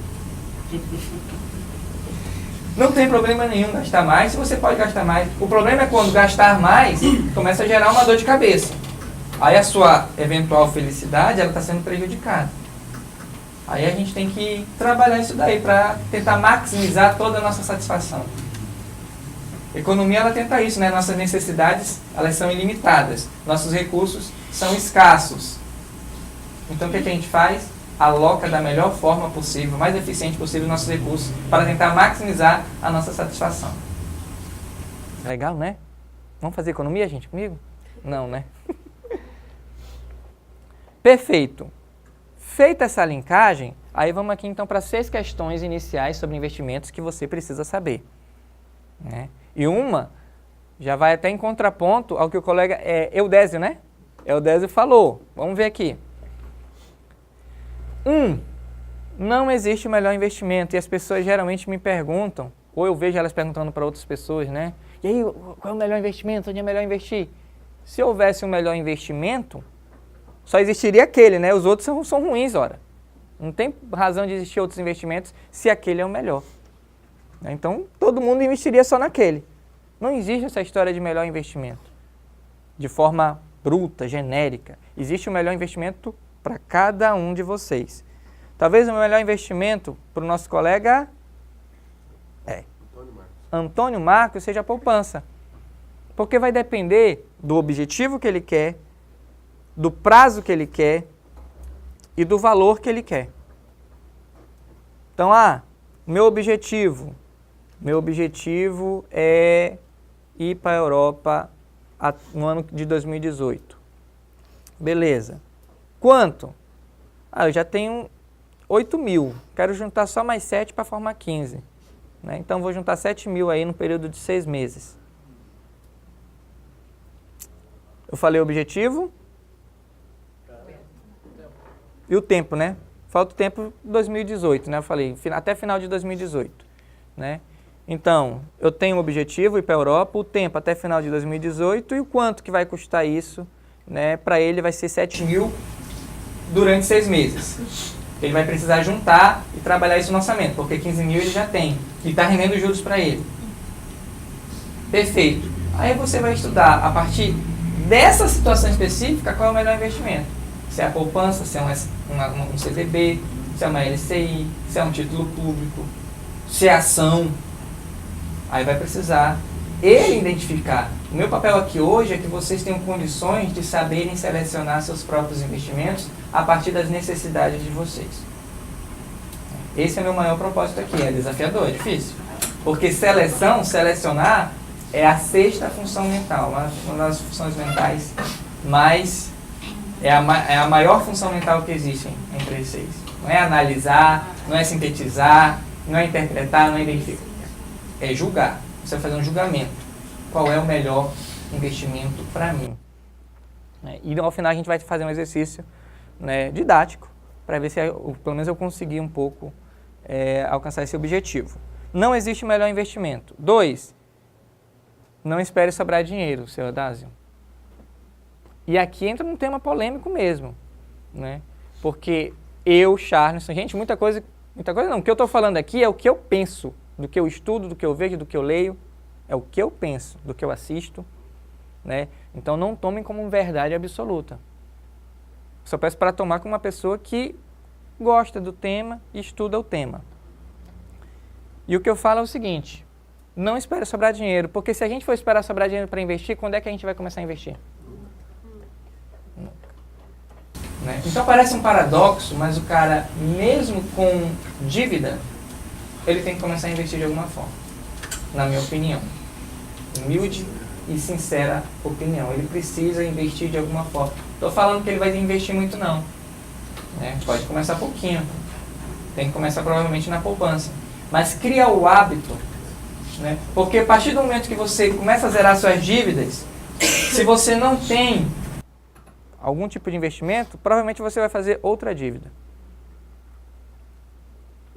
Não tem problema nenhum gastar mais se você pode gastar mais. O problema é quando gastar mais começa a gerar uma dor de cabeça. Aí a sua eventual felicidade está sendo prejudicada. Aí a gente tem que trabalhar isso daí para tentar maximizar toda a nossa satisfação. Economia, ela tenta isso, né? Nossas necessidades, elas são ilimitadas. Nossos recursos são escassos. Então o que a gente faz? Aloca da melhor forma possível, mais eficiente possível nossos recursos para tentar maximizar a nossa satisfação. Legal, né? Vamos fazer economia, gente, comigo? Não, né? Perfeito. Feita essa linkagem, aí vamos aqui então para 6 questões iniciais sobre investimentos que você precisa saber, né? E uma já vai até em contraponto ao que o colega Eudésio, né? Eudésio falou. Vamos ver aqui. Não existe o melhor investimento. E as pessoas geralmente me perguntam, ou eu vejo elas perguntando para outras pessoas, né? E aí, qual é o melhor investimento? Onde é melhor investir? Se houvesse um melhor investimento, só existiria aquele, né? Os outros são ruins, ora. Não tem razão de existir outros investimentos se aquele é o melhor. Então, todo mundo investiria só naquele. Não existe essa história de melhor investimento de forma bruta, genérica. Existe o melhor investimento para cada um de vocês. Talvez o melhor investimento para o nosso colega Antônio Marcos seja a poupança. Porque vai depender do objetivo que ele quer, do prazo que ele quer e do valor que ele quer. Então, meu objetivo é ir para a Europa no ano de 2018. Beleza. Quanto? Eu já tenho 8 mil. Quero juntar só mais 7 para formar 15. Né? Então, vou juntar 7 mil aí no período de 6 meses. Eu falei objetivo. E o tempo, né? Falta o tempo 2018, né? Eu falei, até final de 2018, né? Então, eu tenho um objetivo, ir para a Europa, o tempo até final de 2018 e o quanto que vai custar isso, né? Para ele vai ser 7 mil durante 6 meses. Ele vai precisar juntar e trabalhar isso no orçamento, porque 15 mil ele já tem e está rendendo juros para ele. Perfeito. Aí você vai estudar, a partir dessa situação específica, qual é o melhor investimento. Se é a poupança, se é um CDB, se é uma LCI, se é um título público, se é ação. Aí vai precisar ele identificar. O meu papel aqui hoje é que vocês tenham condições de saberem selecionar seus próprios investimentos a partir das necessidades de vocês. Esse é meu maior propósito aqui. É desafiador, é difícil. Porque selecionar é a 6ª função mental, uma das funções mentais mais... É a maior função mental que existe entre as 6. Não é analisar, não é sintetizar, não é interpretar, não é identificar. É julgar. Você vai fazer um julgamento. Qual é o melhor investimento para mim? E ao final a gente vai fazer um exercício, né, didático para ver se pelo menos eu consegui um pouco alcançar esse objetivo. Não existe melhor investimento. 2. Não espere sobrar dinheiro, seu Adásio. E aqui entra num tema polêmico mesmo, né? Porque Charleson, gente, muita coisa não, o que eu estou falando aqui é o que eu penso, do que eu estudo, do que eu vejo, do que eu leio, é o que eu penso, do que eu assisto, né? Então não tomem como verdade absoluta. Só peço para tomar como uma pessoa que gosta do tema e estuda o tema. E o que eu falo é o seguinte, não espere sobrar dinheiro, porque se a gente for esperar sobrar dinheiro para investir, quando é que a gente vai começar a investir? Né? Então parece um paradoxo, mas o cara, mesmo com dívida, ele tem que começar a investir de alguma forma, na minha opinião. Humilde e sincera opinião. Ele precisa investir de alguma forma. Estou falando que ele vai investir muito não. Né? Pode começar pouquinho. Tem que começar provavelmente na poupança. Mas cria o hábito. Né? Porque a partir do momento que você começa a zerar suas dívidas, se você não tem algum tipo de investimento, provavelmente você vai fazer outra dívida.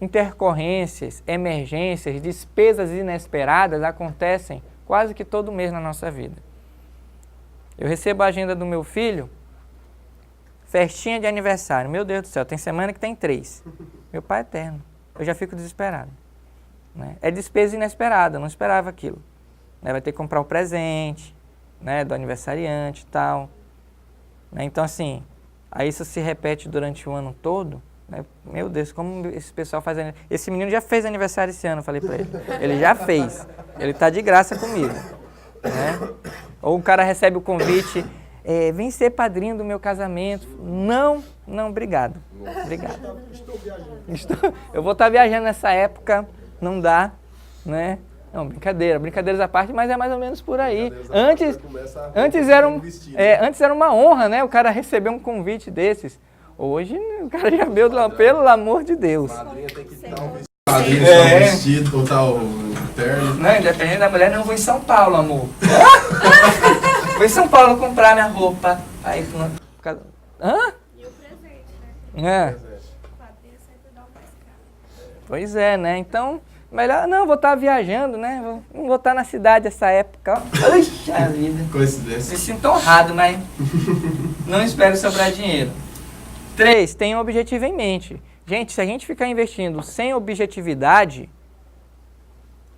intercorrências, emergências, despesas inesperadas acontecem quase que todo mês na nossa vida. Eu recebo a agenda do meu filho, festinha de aniversário. Meu Deus do céu, tem semana que tem 3. Meu pai é eterno. Eu já fico desesperado. Né? É despesa inesperada, eu não esperava aquilo. Né? Vai ter que comprar o presente, né, do aniversariante e tal. Né? Então, assim, aí isso se repete durante o ano todo. Né? Meu Deus, como esse pessoal faz aniversário. Esse menino já fez aniversário esse ano, eu falei pra ele. Ele já fez. Ele tá de graça comigo. Né? Ou o cara recebe o convite, vem ser padrinho do meu casamento. Não, obrigado. Obrigado. Eu vou estar viajando nessa época, não dá, né? Não, brincadeiras à parte, mas é mais ou menos por aí. Antes era uma honra, né? O cara receber um convite desses. Hoje o cara já veio, pelo amor de Deus. Padrinha tem que dar um vestido, botar o terno. Não, independente da mulher, não, eu vou em São Paulo, amor. Vou em São Paulo comprar minha roupa. Aí, hã? E o presente, né? O padrinho sempre dá o mais caro. Pois é, né? Então, melhor, não, vou estar viajando, né? Não vou estar na cidade essa época. Puxa vida. Coincidência. Me sinto honrado, mas não espero sobrar dinheiro. 3, tenha um objetivo em mente. Gente, se a gente ficar investindo sem objetividade,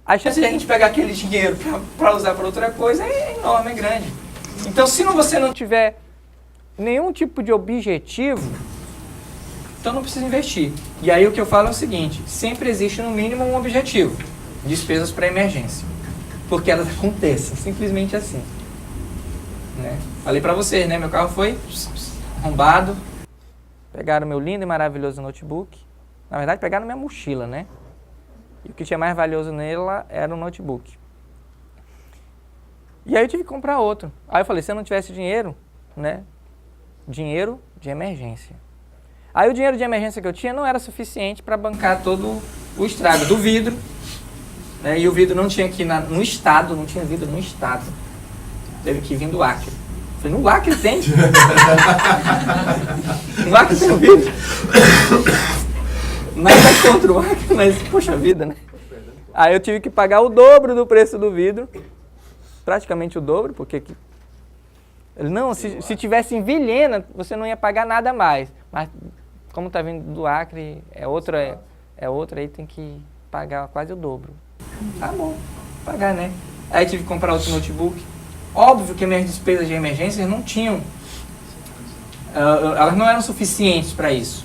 a chance de a gente pegar aquele dinheiro para usar para outra coisa é enorme, é grande. Então, se você não tiver nenhum tipo de objetivo, então não precisa investir. E aí o que eu falo é o seguinte, sempre existe no mínimo um objetivo, despesas para emergência, porque elas acontecem, simplesmente assim. Né? Falei para vocês, né? Meu carro foi arrombado, pegaram meu lindo e maravilhoso notebook, na verdade pegaram minha mochila, né? E o que tinha mais valioso nela era o notebook. E aí eu tive que comprar outro. Aí eu falei, se eu não tivesse dinheiro, né? Dinheiro de emergência. Aí o dinheiro de emergência que eu tinha não era suficiente para bancar todo o estrago do vidro. Né? E o vidro não tinha aqui no estado, não tinha vidro no estado. Teve que vir do Acre. Eu falei, no Acre tem? No Acre tem o vidro? Nada contra o Acre, mas poxa vida, né? Aí eu tive que pagar o dobro do preço do vidro. Praticamente o dobro, porque... Não, se tivesse em Vilhena, você não ia pagar nada mais. Mas como está vindo do Acre, é outra, aí tem que pagar quase o dobro. Tá bom, pagar, né? Aí tive que comprar outro notebook. Óbvio que minhas despesas de emergência não tinham... elas não eram suficientes para isso.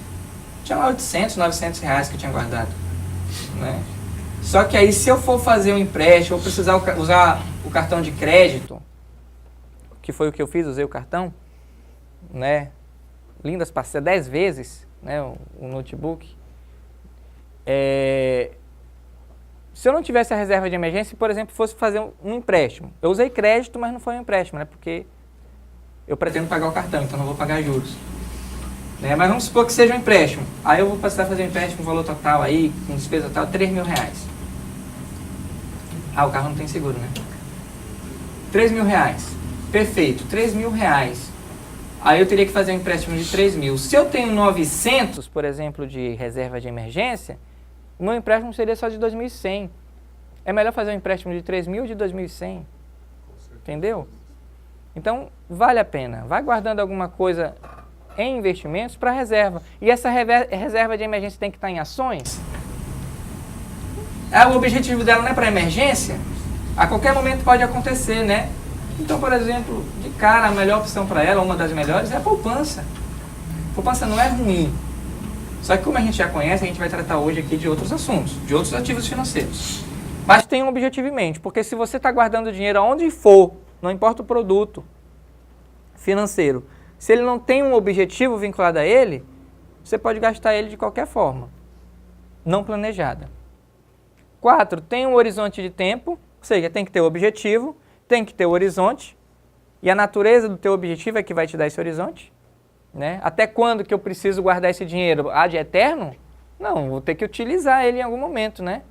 Tinha lá 800, 900 reais que eu tinha guardado. Né? Só que aí se eu for fazer um empréstimo, ou precisar usar o cartão de crédito, que foi o que eu fiz, usei o cartão, né? Lindas parcelas, 10 vezes, né? O notebook. Se eu não tivesse a reserva de emergência, por exemplo, fosse fazer um empréstimo. Eu usei crédito, mas não foi um empréstimo, né? Porque eu pretendo pagar o cartão, então não vou pagar juros. Né? Mas vamos supor que seja um empréstimo. Aí eu vou passar a fazer um empréstimo com valor total aí, com despesa total, 3 mil reais. Ah, o carro não tem seguro, né? 3 mil reais. Perfeito, 3 mil reais. Aí eu teria que fazer um empréstimo de 3 mil. Se eu tenho 900, por exemplo, de reserva de emergência, o meu empréstimo seria só de 2.100. É melhor fazer um empréstimo de 3 mil de 2.100. Entendeu? Então, vale a pena. Vai guardando alguma coisa em investimentos para reserva. E essa reserva de emergência tem que estar em ações? O objetivo dela não é para emergência? A qualquer momento pode acontecer, né? Então, por exemplo, de cara, a melhor opção para ela, uma das melhores, é a poupança. Poupança não é ruim. Só que como a gente já conhece, a gente vai tratar hoje aqui de outros assuntos, de outros ativos financeiros. Mas tem um objetivo em mente, porque se você está guardando dinheiro aonde for, não importa o produto financeiro, se ele não tem um objetivo vinculado a ele, você pode gastar ele de qualquer forma, não planejada. 4, tem um horizonte de tempo, ou seja, tem que ter o objetivo, tem que ter o horizonte, e a natureza do teu objetivo é que vai te dar esse horizonte. Né? Até quando que eu preciso guardar esse dinheiro? De eterno? Não, vou ter que utilizar ele em algum momento, né?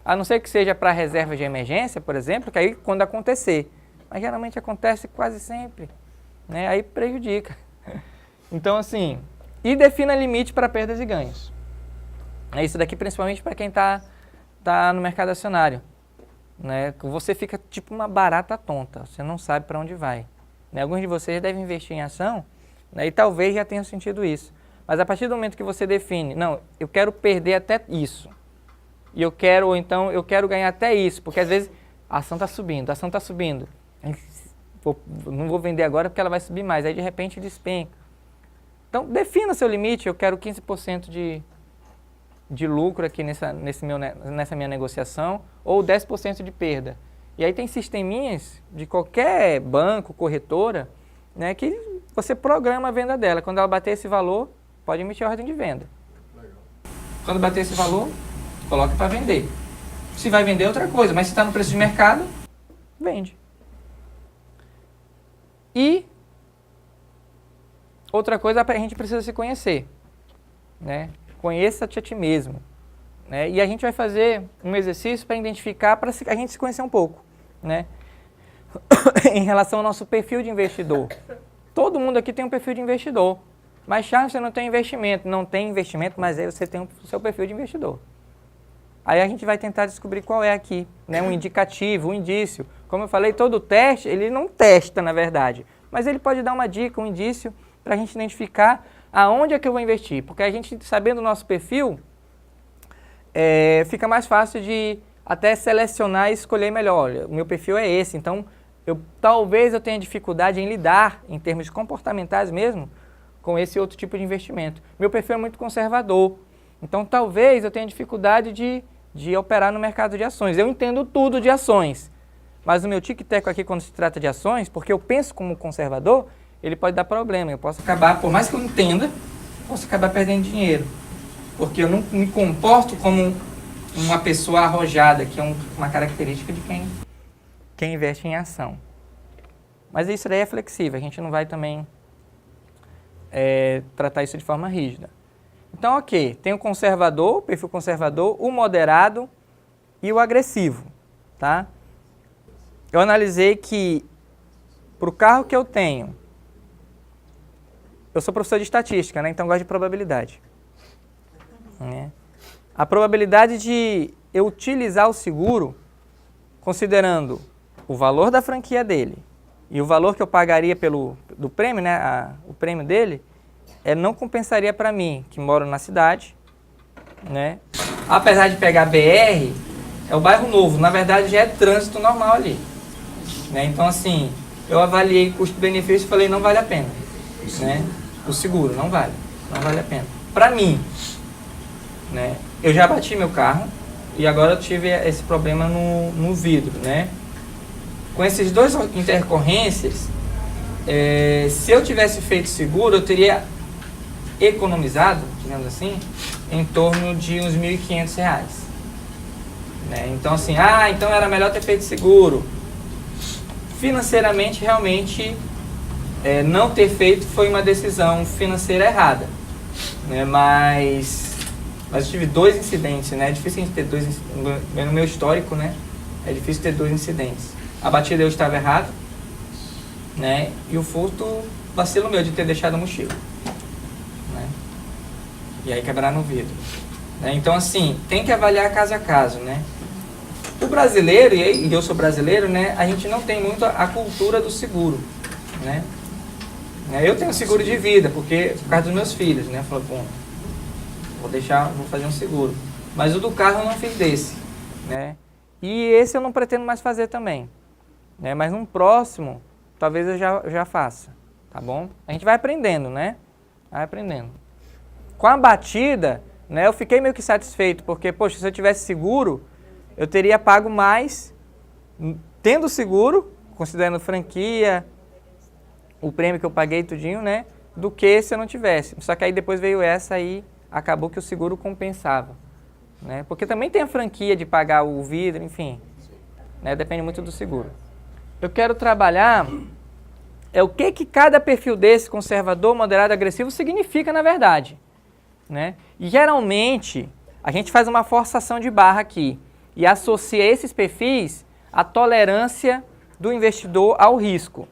A não ser que seja para reserva de emergência, por exemplo, que aí quando acontecer. Mas geralmente acontece quase sempre, né? Aí prejudica. Então, assim, e defina limite para perdas e ganhos. É isso daqui principalmente para quem tá no mercado acionário. Né? Você fica tipo uma barata tonta, você não sabe para onde vai. Né? Alguns de vocês devem investir em ação, né? E talvez já tenham sentido isso. Mas a partir do momento que você define, não, eu quero perder até isso, e eu quero ganhar até isso, porque às vezes a ação está subindo, não vou vender agora porque ela vai subir mais, aí de repente despenca. Então defina seu limite, eu quero 15% de lucro aqui nessa minha negociação, ou 10% de perda. E aí tem sisteminhas de qualquer banco, corretora, né, que você programa a venda dela. Quando ela bater esse valor, pode emitir a ordem de venda. Legal. Quando bater esse valor, coloca para vender. Se vai vender é outra coisa, mas se está no preço de mercado, vende. E outra coisa, a gente precisa se conhecer, né? Conheça-te a ti mesmo. Né? E a gente vai fazer um exercício para identificar, para a gente se conhecer um pouco. Né? Em relação ao nosso perfil de investidor. Todo mundo aqui tem um perfil de investidor. Mas, Charles, você não tem investimento. Não tem investimento, mas aí você tem o seu perfil de investidor. Aí a gente vai tentar descobrir qual é aqui. Né? Um indicativo, um indício. Como eu falei, todo teste, ele não testa, na verdade. Mas ele pode dar uma dica, um indício, para a gente identificar aonde é que eu vou investir. Porque a gente, sabendo o nosso perfil, fica mais fácil de até selecionar e escolher melhor. O meu perfil é esse, então talvez eu tenha dificuldade em lidar, em termos comportamentais mesmo, com esse outro tipo de investimento. Meu perfil é muito conservador, então talvez eu tenha dificuldade de operar no mercado de ações. Eu entendo tudo de ações, mas o meu tic-teco aqui, quando se trata de ações, porque eu penso como conservador, ele pode dar problema. Eu posso acabar, por mais que eu entenda, posso acabar perdendo dinheiro. Porque eu não me comporto como uma pessoa arrojada, que é uma característica de quem investe em ação. Mas isso daí é flexível, a gente não vai também tratar isso de forma rígida. Então, ok, tem o conservador, o perfil conservador, o moderado e o agressivo. Tá? Eu analisei que para o carro que eu tenho, eu sou professor de estatística, né? Então gosto de probabilidade. Né? A probabilidade de eu utilizar o seguro, considerando o valor da franquia dele e o valor que eu pagaria do prêmio, né? O prêmio dele, não compensaria para mim, que moro na cidade. Né? Apesar de pegar BR, é o bairro novo, na verdade já é trânsito normal ali. Né? Então assim, eu avaliei custo-benefício e falei, não vale a pena. Né? O seguro, não vale a pena. Para mim, né? Eu já bati meu carro e agora eu tive esse problema no vidro. Né? Com esses dois intercorrências, se eu tivesse feito seguro, eu teria economizado, digamos assim, em torno de uns R$ 1.500. Né? Então assim, então era melhor ter feito seguro. Financeiramente, realmente, não ter feito foi uma decisão financeira errada. Né? Mas eu tive 2 incidentes, né? É difícil a gente ter 2 incidentes. No meu histórico, né? É difícil ter 2 incidentes. A batida eu estava errado, né? E o furto, vacilo meu de ter deixado a mochila. Né? E aí quebrar no vidro. Né? Então, assim, tem que avaliar caso a caso, né? O brasileiro, e eu sou brasileiro, né? A gente não tem muito a cultura do seguro, né? Eu tenho seguro de vida, por causa dos meus filhos, né? Falei, bom, vou fazer um seguro. Mas o do carro eu não fiz desse, né? E esse eu não pretendo mais fazer também, né? Mas num próximo, talvez eu já faça, tá bom? A gente vai aprendendo, né? Vai aprendendo. Com a batida, né? Eu fiquei meio que satisfeito, porque, poxa, se eu tivesse seguro, eu teria pago mais, tendo seguro, considerando franquia, o prêmio que eu paguei tudinho, né? Do que se eu não tivesse. Só que aí depois veio essa aí, acabou que o seguro compensava. Né? Porque também tem a franquia de pagar o vidro, enfim. Né? Depende muito do seguro. Eu quero trabalhar o que cada perfil desse, conservador, moderado, agressivo, significa na verdade. Né? E geralmente, a gente faz uma forçação de barra aqui e associa esses perfis à tolerância do investidor ao risco.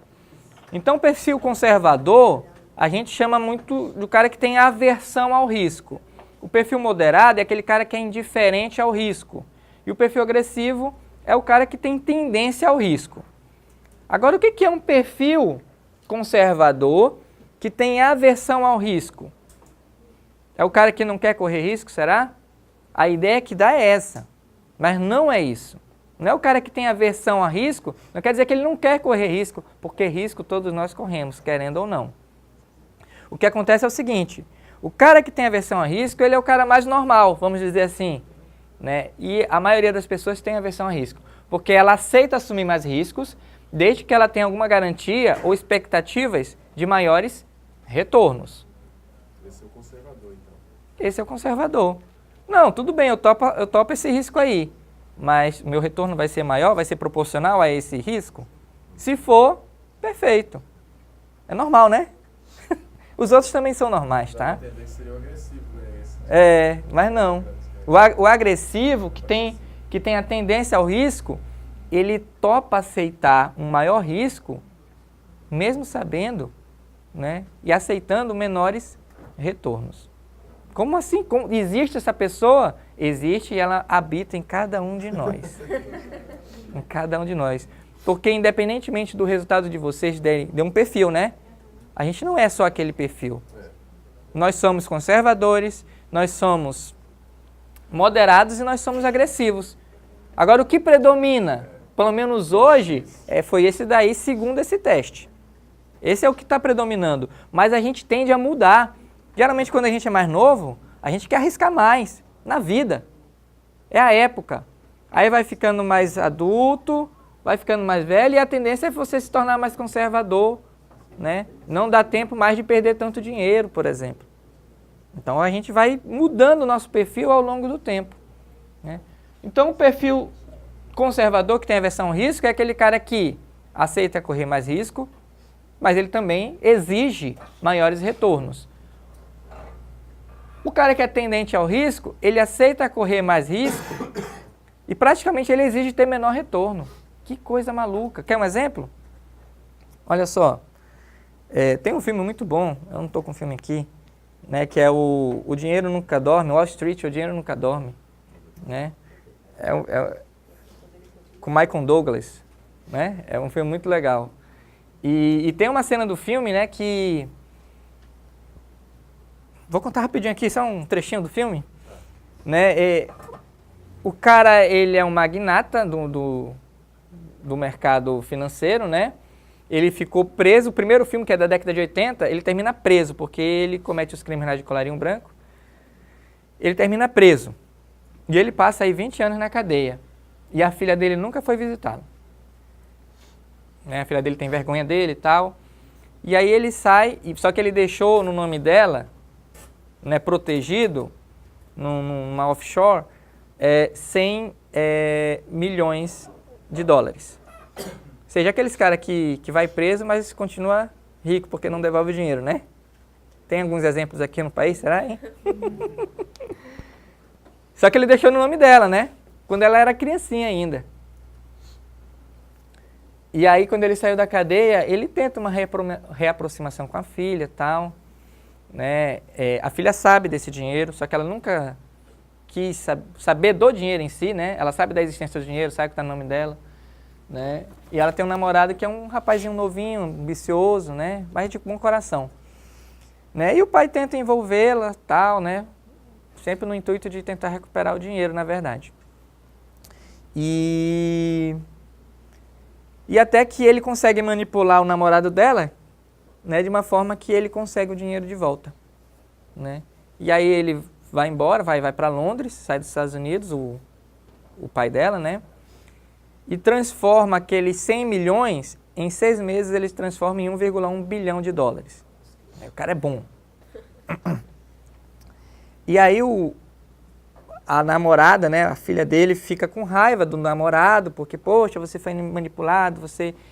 Então, o perfil conservador, a gente chama muito do cara que tem aversão ao risco. O perfil moderado é aquele cara que é indiferente ao risco. E o perfil agressivo é o cara que tem tendência ao risco. Agora, o que é um perfil conservador que tem aversão ao risco? É o cara que não quer correr risco, será? A ideia que dá é essa, mas não é isso. Não é o cara que tem aversão a risco, não quer dizer que ele não quer correr risco, porque risco todos nós corremos, querendo ou não. O que acontece é o seguinte, o cara que tem aversão a risco, ele é o cara mais normal, vamos dizer assim, né? E a maioria das pessoas tem aversão a risco, porque ela aceita assumir mais riscos, desde que ela tenha alguma garantia ou expectativas de maiores retornos. Esse é o conservador, então. Esse é o conservador. Não, tudo bem, eu topo esse risco aí, mas o meu retorno vai ser maior, vai ser proporcional a esse risco? Se for, perfeito. É normal, né? Os outros também são normais, tá? A tendência seria o agressivo, né? Mas não. O agressivo, que tem a tendência ao risco, ele topa aceitar um maior risco, mesmo sabendo, né? E aceitando menores retornos. Como assim? Existe essa pessoa? Existe e ela habita em cada um de nós. Em cada um de nós. Porque independentemente do resultado de vocês, de um perfil, né? A gente não é só aquele perfil. Nós somos conservadores, nós somos moderados e nós somos agressivos. Agora, o que predomina, pelo menos hoje, foi esse daí, segundo esse teste. Esse é o que está predominando. Mas a gente tende a mudar. Geralmente, quando a gente é mais novo, a gente quer arriscar mais na vida. É a época. Aí vai ficando mais adulto, vai ficando mais velho e a tendência é você se tornar mais conservador, né? Não dá tempo mais de perder tanto dinheiro, por exemplo. Então, a gente vai mudando o nosso perfil ao longo do tempo, né? Então, o perfil conservador, que tem aversão ao risco, é aquele cara que aceita correr mais risco, mas ele também exige maiores retornos. O cara que é tendente ao risco, ele aceita correr mais risco e praticamente ele exige ter menor retorno. Que coisa maluca. Quer um exemplo? Olha só, tem um filme muito bom, eu não estou com o filme aqui, né, que é o Dinheiro Nunca Dorme, Wall Street, O Dinheiro Nunca Dorme, né? Com Michael Douglas, né? É um filme muito legal. E tem uma cena do filme, né, que... Vou contar rapidinho aqui, só um trechinho do filme. Né? O cara, ele é um magnata do mercado financeiro, né? Ele ficou preso, o primeiro filme, que é da década de 80, ele termina preso, porque ele comete os crimes lá de colarinho branco. Ele termina preso. E ele passa aí 20 anos na cadeia. E a filha dele nunca foi visitá-lo. Né? A filha dele tem vergonha dele e tal. E aí ele sai, só que ele deixou no nome dela, né, protegido, numa offshore, 100 milhões de dólares. Ou seja, aqueles caras que vai preso, mas continua rico porque não devolve o dinheiro, né? Tem alguns exemplos aqui no país, será, hein? Só que ele deixou no nome dela, né? Quando ela era criancinha ainda. E aí, quando ele saiu da cadeia, ele tenta uma reaproximação com a filha e tal. Né? A filha sabe desse dinheiro, só que ela nunca quis saber do dinheiro em si, né? Ela sabe da existência do dinheiro, sabe que está no nome dela, né? E ela tem um namorado que é um rapazinho novinho, ambicioso, né? Mas de bom coração, né? E o pai tenta envolvê-la, tal, né? Sempre no intuito de tentar recuperar o dinheiro, na verdade. E até que ele consegue manipular o namorado dela, né, de uma forma que ele consegue o dinheiro de volta, né? E aí ele vai embora, vai para Londres, sai dos Estados Unidos, o pai dela, né? E transforma aqueles 100 milhões, em 6 meses ele transforma em 1,1 bilhão de dólares. O cara é bom. E aí a namorada, né, a filha dele, fica com raiva do namorado, porque, poxa, você foi manipulado,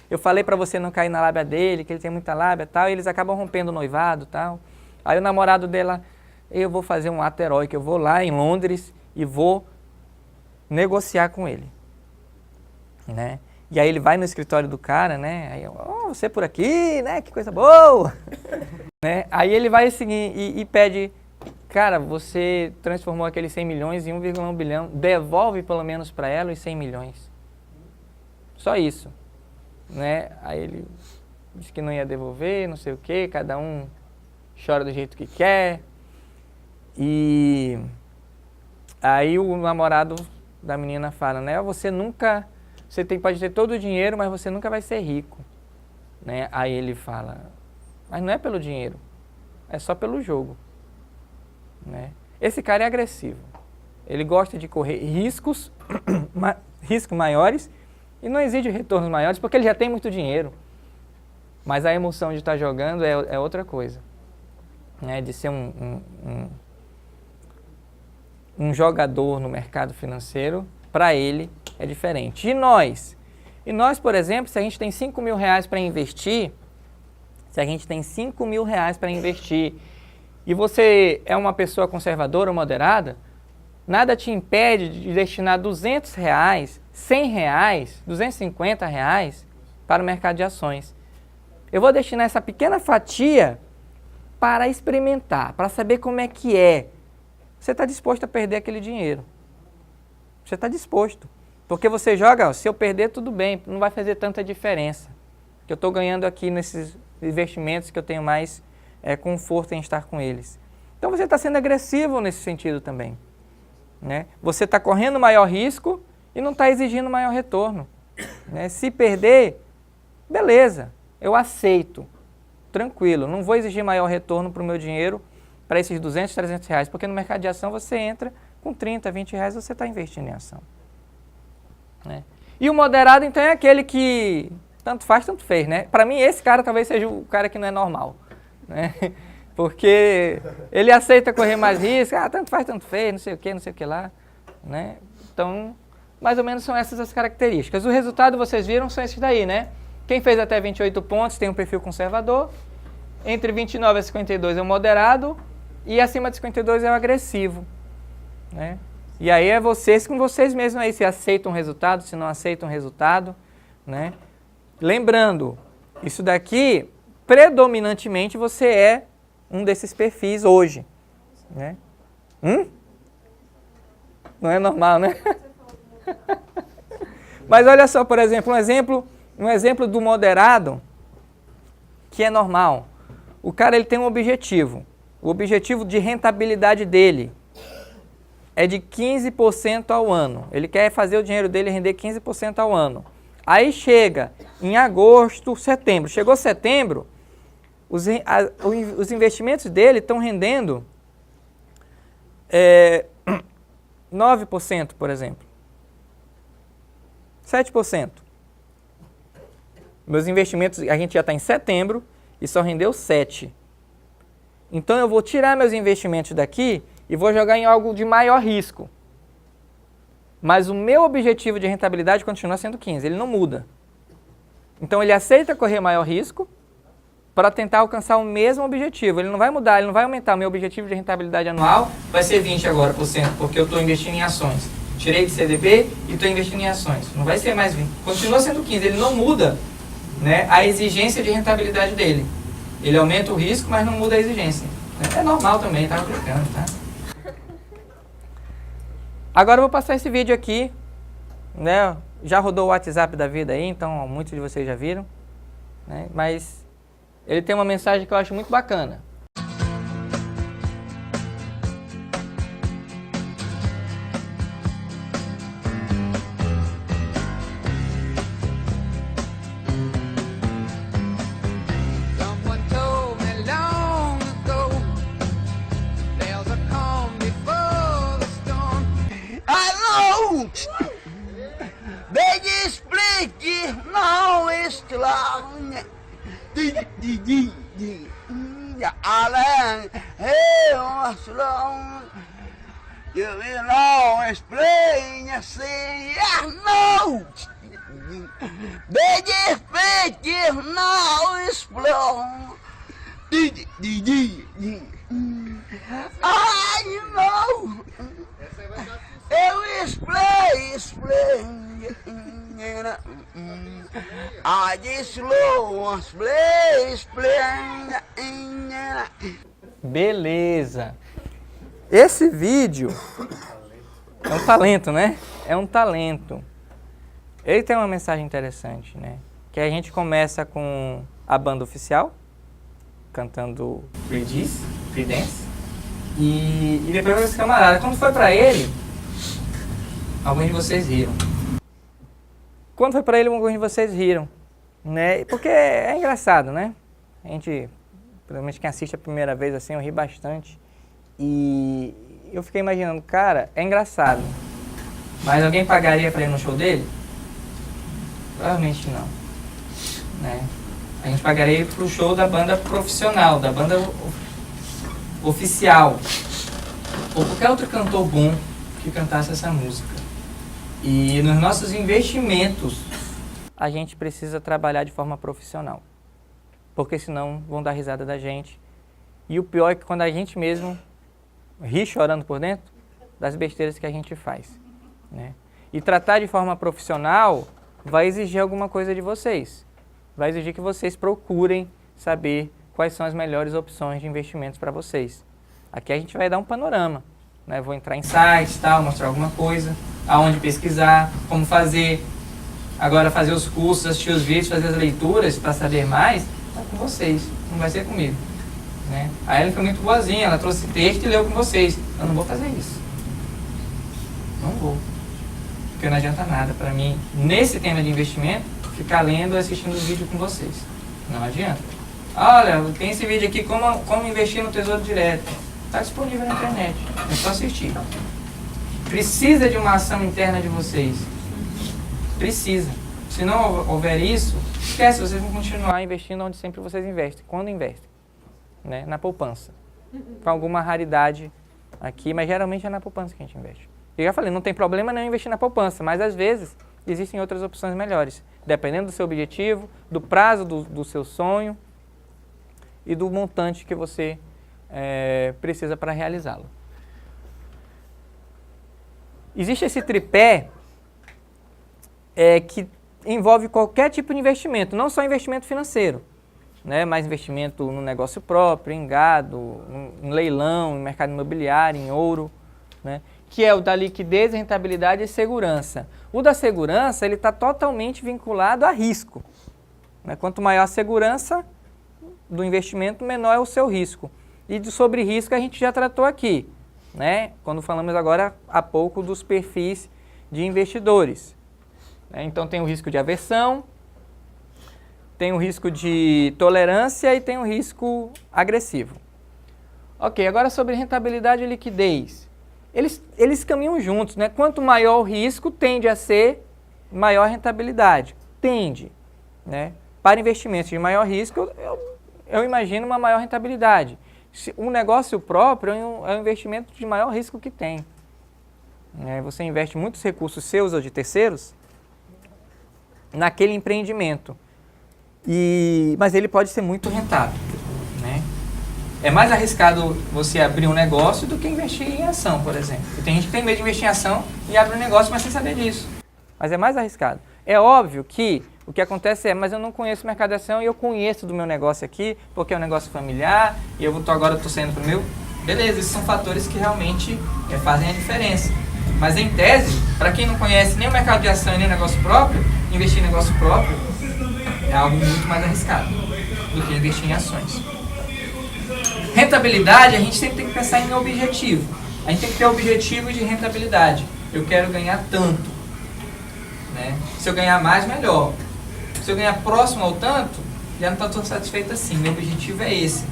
eu falei pra você não cair na lábia dele, que ele tem muita lábia e tal, e eles acabam rompendo o noivado e tal. Aí o namorado dela, eu vou fazer um ato heróico, eu vou lá em Londres e vou negociar com ele, né? E aí ele vai no escritório do cara, né, aí, você por aqui, né, que coisa boa, né? Aí ele vai seguir e pede, cara, você transformou aqueles 100 milhões em 1,1 bilhão, devolve pelo menos para ela os 100 milhões. Só isso. Né? Aí ele disse que não ia devolver, não sei o quê, cada um chora do jeito que quer. E aí o namorado da menina fala, né? Você pode ter todo o dinheiro, mas você nunca vai ser rico. Né? Aí ele fala, mas não é pelo dinheiro, é só pelo jogo. Né? Esse cara é agressivo. Ele gosta de correr riscos maiores e não exige retornos maiores porque ele já tem muito dinheiro. Mas a emoção de estar jogando é outra coisa. Né? De ser um jogador no mercado financeiro, para ele é diferente. E nós? E nós, por exemplo, se a gente tem 5 mil reais para investir, e você é uma pessoa conservadora ou moderada, nada te impede de destinar 200 reais, 100 reais, 250 reais para o mercado de ações. Eu vou destinar essa pequena fatia para experimentar, para saber como é que é. Você está disposto a perder aquele dinheiro. Você está disposto. Porque você joga, se eu perder, tudo bem, não vai fazer tanta diferença. Que eu estou ganhando aqui nesses investimentos que eu tenho mais conforto em estar com eles. Então você está sendo agressivo nesse sentido também. Né? Você está correndo maior risco e não está exigindo maior retorno. Né? Se perder, beleza, eu aceito, tranquilo, não vou exigir maior retorno para o meu dinheiro para esses 200, 300 reais, porque no mercado de ação você entra com 30, 20 reais, você está investindo em ação. Né? E o moderado, então, é aquele que tanto faz, tanto fez, né? Para mim, esse cara talvez seja o cara que não é normal, né? Porque ele aceita correr mais risco, tanto faz, tanto fez, não sei o que lá, né? Então, mais ou menos são essas as características. O resultado, vocês viram, são esses daí, né? Quem fez até 28 pontos tem um perfil conservador, entre 29 a 52 é o moderado e acima de 52 é o agressivo, né? E aí é vocês com vocês mesmos aí, se aceitam o resultado, se não aceitam o resultado, né? Lembrando, isso daqui, predominantemente, você é um desses perfis hoje, né? Não é normal, né? Mas olha só, por exemplo, um exemplo do moderado que é normal. O cara ele tem um objetivo. O objetivo de rentabilidade dele é de 15% ao ano. Ele quer fazer o dinheiro dele render 15% ao ano. Aí chega em agosto, setembro. Chegou setembro, os investimentos dele estão rendendo 9%, por exemplo. 7%. Meus investimentos, a gente já está em setembro e só rendeu 7%. Então eu vou tirar meus investimentos daqui e vou jogar em algo de maior risco. Mas o meu objetivo de rentabilidade continua sendo 15%, ele não muda. Então ele aceita correr maior risco para tentar alcançar o mesmo objetivo. Ele não vai mudar, ele não vai aumentar. O meu objetivo de rentabilidade anual vai ser 20% agora, porque eu estou investindo em ações. Tirei de CDB e estou investindo em ações. Não vai ser mais 20%. Continua sendo 15%, ele não muda, né, a exigência de rentabilidade dele. Ele aumenta o risco, mas não muda a exigência. É normal também, tá aplicando, tá? Agora eu vou passar esse vídeo aqui, né? Já rodou o WhatsApp da vida aí, então muitos de vocês já viram, né? Mas ele tem uma mensagem que eu acho muito bacana. You will not explain, say, no. Big fake, now explode. I know. Eu explain. I just slow, explain. Beleza. Esse vídeo é um talento, né? É um talento. Ele tem uma mensagem interessante, né? Que a gente começa com a banda oficial, cantando Free Dance, e depois esse camarada. Quando foi pra ele, alguns de vocês riram. Quando foi pra ele, alguns de vocês riram, né? Porque é engraçado, né? A gente, principalmente quem assiste a primeira vez assim, eu ri bastante. E eu fiquei imaginando, cara, é engraçado, mas alguém pagaria pra ir no show dele? Provavelmente não, né? A gente pagaria pro show da banda profissional, da banda oficial, ou qualquer outro cantor bom que cantasse essa música. E nos nossos investimentos, a gente precisa trabalhar de forma profissional, porque senão vão dar risada da gente. E o pior é que quando a gente mesmo ri chorando por dentro das besteiras que a gente faz, né? E tratar de forma profissional vai exigir alguma coisa de vocês. Vai exigir que vocês procurem saber quais são as melhores opções de investimentos para vocês. Aqui a gente vai dar um panorama, né? Vou entrar em sites, tal, mostrar alguma coisa, aonde pesquisar, como fazer. Agora fazer os cursos, assistir os vídeos, fazer as leituras para saber mais, é com vocês, não vai ser comigo, né? A Ellen foi muito boazinha, ela trouxe texto e leu com vocês. Eu não vou fazer isso. Não vou. Porque não adianta nada para mim, nesse tema de investimento, ficar lendo e assistindo os vídeos com vocês. Não adianta. Olha, tem esse vídeo aqui, como investir no Tesouro Direto. Está disponível na internet, é só assistir. Precisa de uma ação interna de vocês. Precisa. Se não houver isso, esquece, vocês vão continuar investindo onde sempre vocês investem. Quando investem? Né? Na poupança. Com alguma raridade aqui, mas geralmente é na poupança que a gente investe. Eu já falei, não tem problema não investir na poupança, mas às vezes existem outras opções melhores, dependendo do seu objetivo, do prazo do seu sonho e do montante que você precisa para realizá-lo. Existe esse tripé que envolve qualquer tipo de investimento, não só investimento financeiro, né, mas investimento no negócio próprio, em gado, em leilão, em mercado imobiliário, em ouro, né, que é o da liquidez, rentabilidade e segurança. O da segurança, ele está totalmente vinculado a risco, né? Quanto maior a segurança do investimento, menor é o seu risco. E sobre risco a gente já tratou aqui, né? Quando falamos agora há pouco dos perfis de investidores. Então tem o risco de aversão, tem o risco de tolerância e tem o risco agressivo. Ok, agora sobre rentabilidade e liquidez. Eles caminham juntos, né? Quanto maior o risco, tende a ser maior rentabilidade. Tende, né? Para investimentos de maior risco, eu imagino uma maior rentabilidade. Um negócio próprio é um investimento de maior risco que tem. Você investe muitos recursos seus ou de terceiros naquele empreendimento. Mas ele pode ser muito rentável, né? É mais arriscado você abrir um negócio do que investir em ação, por exemplo. E tem gente que tem medo de investir em ação e abre um negócio, mas sem saber disso. Mas é mais arriscado. É óbvio que o que acontece mas eu não conheço o mercado de ação e eu conheço do meu negócio aqui, porque é um negócio familiar, e agora estou saindo para o meu. Beleza, esses são fatores que realmente fazem a diferença. Mas em tese, para quem não conhece nem o mercado de ação e nem o negócio próprio, investir em negócio próprio é algo muito mais arriscado do que investir em ações. Rentabilidade, a gente sempre tem que pensar em objetivo. A gente tem que ter objetivo de rentabilidade. Eu quero ganhar tanto, né? Se eu ganhar mais, melhor. Se eu ganhar próximo ao tanto, já não estou satisfeito assim. Meu objetivo é esse.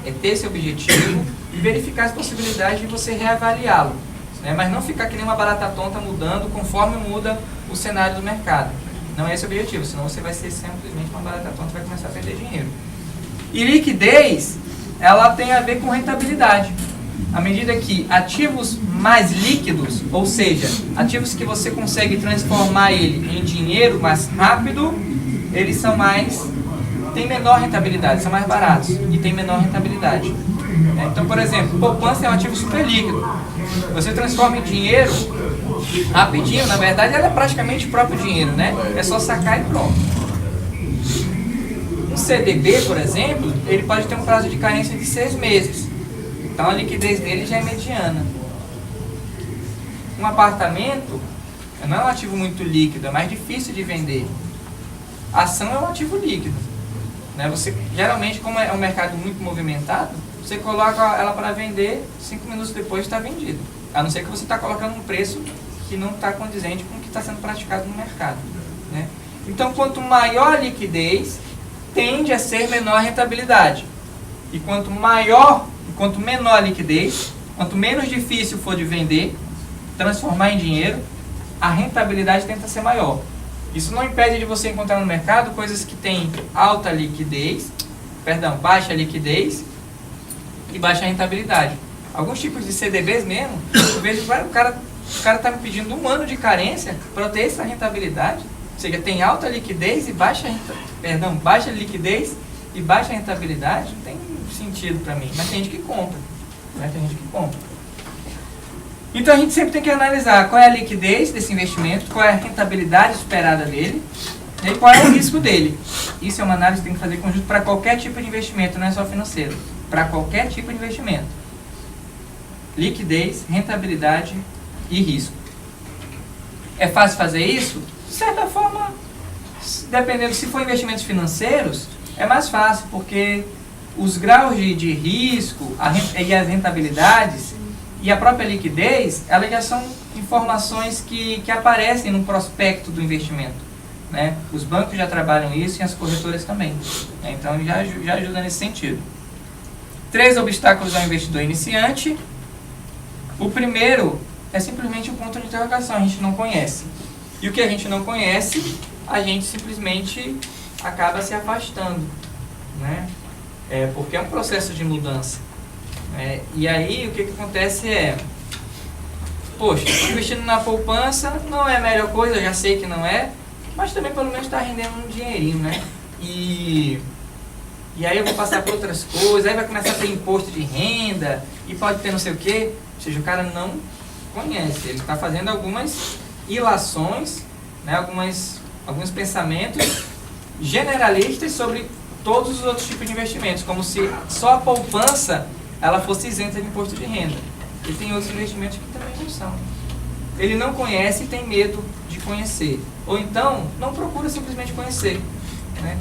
É ter esse objetivo e verificar as possibilidades de você reavaliá-lo, né? Mas não ficar que nem uma barata tonta mudando conforme muda o cenário do mercado. Não é esse o objetivo, senão você vai ser simplesmente uma barata tonta e vai começar a perder dinheiro. E liquidez, ela tem a ver com rentabilidade. À medida que ativos mais líquidos, ou seja, ativos que você consegue transformar ele em dinheiro mais rápido, eles têm menor rentabilidade, são mais baratos e têm menor rentabilidade. Então, por exemplo, poupança é um ativo super líquido. Você transforma em dinheiro rapidinho, na verdade ela é praticamente o próprio dinheiro, né? É só sacar e pronto. Um CDB, por exemplo, ele pode ter um prazo de carência de 6 meses. Então a liquidez dele já é mediana. Um apartamento não é um ativo muito líquido, é mais difícil de vender. A ação é um ativo líquido, né? Você, geralmente, como é um mercado muito movimentado, você coloca ela para vender, 5 minutos depois está vendido. A não ser que você está colocando um preço que não está condizente com o que está sendo praticado no mercado, né? Então, quanto maior a liquidez, tende a ser menor a rentabilidade. E quanto menor a liquidez, quanto menos difícil for de vender, transformar em dinheiro, a rentabilidade tenta ser maior. Isso não impede de você encontrar no mercado coisas que têm baixa liquidez e baixa rentabilidade. Alguns tipos de CDBs mesmo, eu vejo que o cara está me pedindo 1 ano de carência para ter essa rentabilidade. Ou seja, tem alta liquidez e baixa liquidez e baixa rentabilidade. Não tem sentido para mim, mas tem gente que compra. Né? Tem gente que compra. Então a gente sempre tem que analisar qual é a liquidez desse investimento, qual é a rentabilidade esperada dele, e qual é o risco dele. Isso é uma análise que tem que fazer conjunto para qualquer tipo de investimento, não é só financeiro. Para qualquer tipo de investimento. Liquidez, rentabilidade e risco. É fácil fazer isso? De certa forma, dependendo, se for investimentos financeiros, é mais fácil, porque os graus de risco e as rentabilidades e a própria liquidez, elas já são informações que aparecem no prospecto do investimento, né? Os bancos já trabalham isso e as corretoras também, né? Então já ajuda nesse sentido. 3 obstáculos ao investidor iniciante. O primeiro é simplesmente o ponto de interrogação, a gente não conhece. E o que a gente não conhece, a gente simplesmente acaba se afastando, né? Porque é um processo de mudança. E aí o que acontece poxa, investindo na poupança não é a melhor coisa, eu já sei que não é, mas também pelo menos está rendendo um dinheirinho, né? E aí eu vou passar por outras coisas, aí vai começar a ter imposto de renda, e pode ter não sei o quê. Ou seja, o cara não conhece, ele está fazendo algumas ilações, né? Alguns pensamentos generalistas sobre todos os outros tipos de investimentos, como se só a poupança ela fosse isenta de imposto de renda. E tem outros investimentos que também não são. Ele não conhece e tem medo de conhecer. Ou então, não procura simplesmente conhecer, né?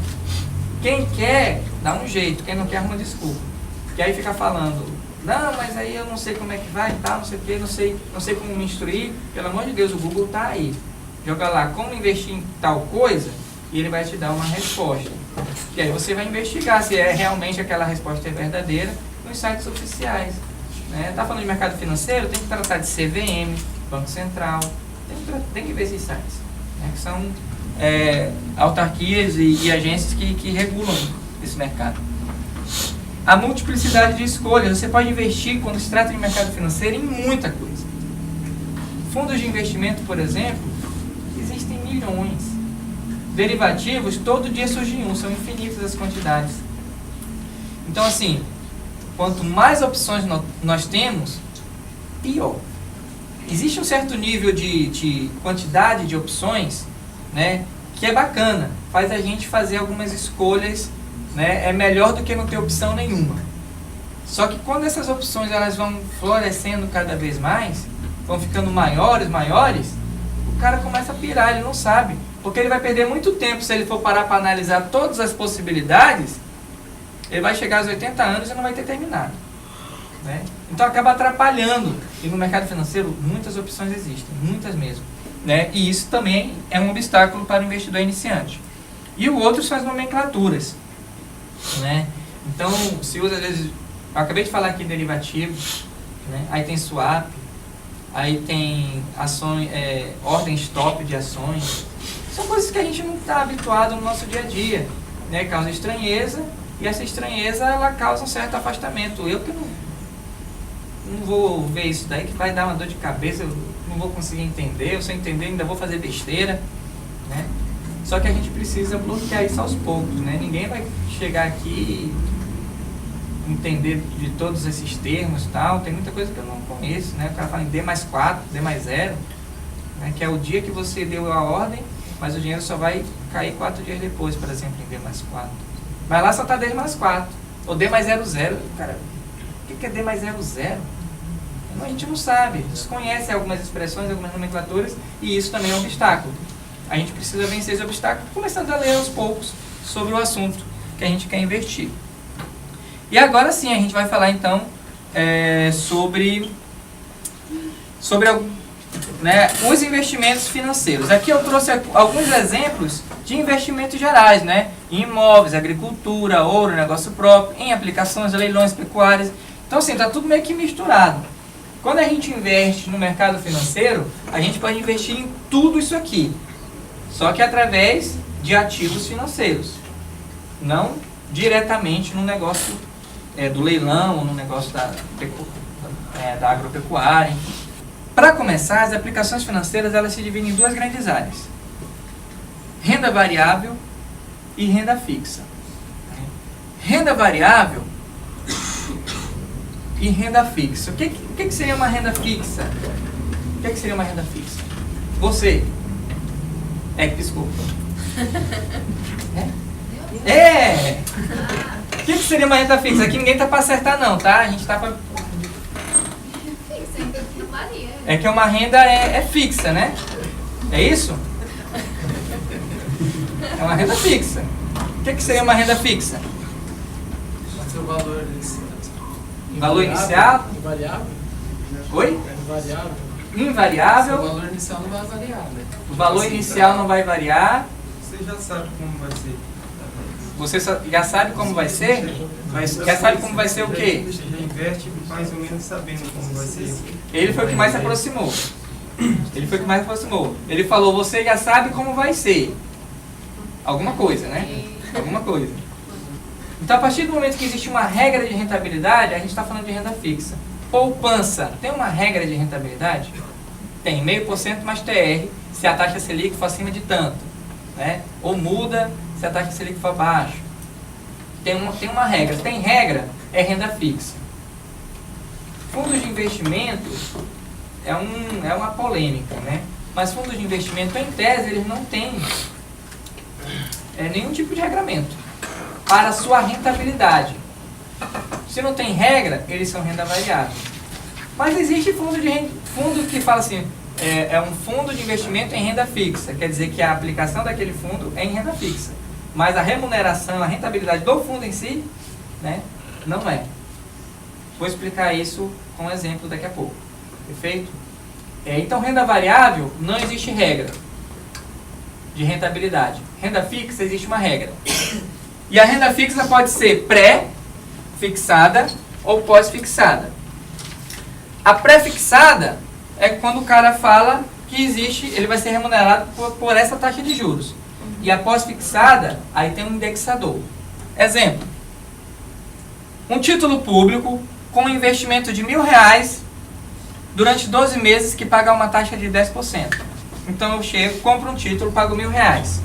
Quem quer, dá um jeito. Quem não quer, arruma desculpa. Que aí fica falando, não, mas aí eu não sei como é que vai, tá, não sei o que, não sei como me instruir. Pelo amor de Deus, o Google tá aí. Joga lá, como investir em tal coisa, e ele vai te dar uma resposta. E aí você vai investigar se realmente aquela resposta é verdadeira nos sites oficiais. Né? Tá falando de mercado financeiro, tem que tratar de CVM, Banco Central, tem que ver esses sites, né? Que são autarquias e agências que regulam esse mercado. A multiplicidade de escolhas, você pode investir, quando se trata de mercado financeiro, em muita coisa. Fundos de investimento, por exemplo, existem milhões. Derivativos, todo dia surge um, são infinitas as quantidades. Então, assim, quanto mais opções nós temos, pior. Existe um certo nível de quantidade de opções, né, que é bacana, faz a gente fazer algumas escolhas, né, é melhor do que não ter opção nenhuma. Só que quando essas opções elas vão florescendo cada vez mais, vão ficando maiores, o cara começa a pirar, ele não sabe. Porque ele vai perder muito tempo se ele for parar para analisar todas as possibilidades. Ele vai chegar aos 80 anos e não vai ter terminado, né? Então acaba atrapalhando. E no mercado financeiro muitas opções existem, muitas mesmo, né? E isso também é um obstáculo para o investidor iniciante. E o outro são as nomenclaturas, né? Então se usa às vezes, eu acabei de falar aqui derivativos, né? Aí tem swap, aí tem ações, ordem stop de ações. São coisas que a gente não está habituado no nosso dia a dia, né? Causa estranheza, e essa estranheza ela causa um certo afastamento. Eu que não vou ver isso daí, que vai dar uma dor de cabeça, eu não vou conseguir entender, eu, se eu entender ainda vou fazer besteira, né? Só que a gente precisa bloquear isso aos poucos, né? Ninguém vai chegar aqui e entender de todos esses termos e tal. Tem muita coisa que eu não conheço, né? O cara fala em D mais 4, D mais 0, né? Que é o dia que você deu a ordem, mas o dinheiro só vai cair 4 dias depois, por exemplo, em D mais 4. Mas lá só está D mais 4, ou D mais 00, cara, O que é D mais 0,0? A gente não sabe, desconhece algumas expressões, algumas nomenclaturas, e isso também é um obstáculo. A gente precisa vencer esse obstáculo, começando a ler aos poucos sobre o assunto que a gente quer investir. E agora sim, a gente vai falar então sobre né, os investimentos financeiros. Aqui eu trouxe alguns exemplos de investimentos gerais, né, em imóveis, agricultura, ouro, negócio próprio, em aplicações, leilões, pecuárias. Então assim, está tudo meio que misturado. Quando a gente investe no mercado financeiro, a gente pode investir em tudo isso aqui, só que através de ativos financeiros, não diretamente no negócio do leilão ou no negócio da agropecuária. Para começar, as aplicações financeiras elas se dividem em duas grandes áreas: renda variável e renda fixa. Renda variável e renda fixa. O que seria uma renda fixa? O que seria uma renda fixa? Você. Desculpa. O que seria uma renda fixa? Aqui ninguém tá para acertar não, tá? A gente tá para... É que uma renda é fixa, né? É isso? É uma renda fixa. O que seria uma renda fixa? Seu valor inicial. Valor inicial? Invariável? Oi? Invariável. Invariável. O valor inicial não vai variar, né? O valor inicial não vai variar. Você já sabe como vai ser. Você já sabe como vai ser? Já sabe como vai ser o quê? Você já investe mais ou menos sabendo como vai ser. Ele foi o que mais se aproximou. Ele falou, você já sabe como vai ser. Alguma coisa, né? Alguma coisa. Então, a partir do momento que existe uma regra de rentabilidade, a gente está falando de renda fixa. Poupança, tem uma regra de rentabilidade? Tem, 0,5% mais TR, se a taxa Selic for acima de tanto, né? Ou muda se a taxa Selic for abaixo. Tem uma regra. Tem regra, é renda fixa. Fundos de investimento é uma polêmica, né? Mas fundos de investimento, em tese, eles não têm nenhum tipo de regramento para a sua rentabilidade. Se não tem regra, eles são renda variável. Mas existe fundo que fala assim, é um fundo de investimento em renda fixa. Quer dizer que a aplicação daquele fundo é em renda fixa. Mas a remuneração, a rentabilidade do fundo em si, né, não é. Vou explicar isso com um exemplo daqui a pouco. Perfeito? Então, renda variável, não existe regra de rentabilidade. Renda fixa, existe uma regra. E a renda fixa pode ser pré-fixada ou pós-fixada. A pré-fixada é quando o cara fala que existe, ele vai ser remunerado por essa taxa de juros. E a pós-fixada, aí tem um indexador. Exemplo. Um título público com um investimento de R$1.000 durante 12 meses que paga uma taxa de 10%. Então eu chego, compro um título, pago R$1.000.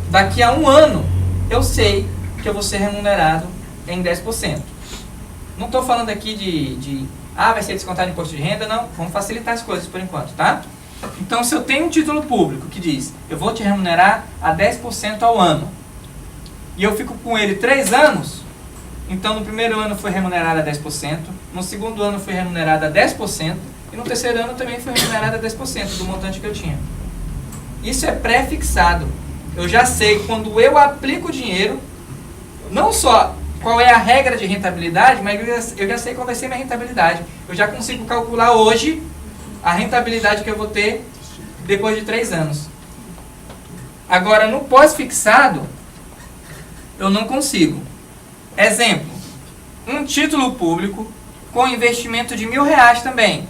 Daqui a um ano, eu sei que eu vou ser remunerado em 10%. Não estou falando aqui vai ser descontado imposto de renda, não. Vamos facilitar as coisas por enquanto, tá? Então, se eu tenho um título público que diz, eu vou te remunerar a 10% ao ano, e eu fico com ele 3 anos, então no primeiro ano foi remunerado a 10%, no segundo ano foi remunerado a 10%, e no terceiro ano também foi remunerado a 10% do montante que eu tinha. Isso é pré-fixado. Eu já sei, quando eu aplico o dinheiro, não só qual é a regra de rentabilidade, mas eu já sei qual vai ser minha rentabilidade. Eu já consigo calcular hoje a rentabilidade que eu vou ter depois de 3 anos. Agora, no pós-fixado, eu não consigo. Exemplo, um título público com investimento de R$1.000 também,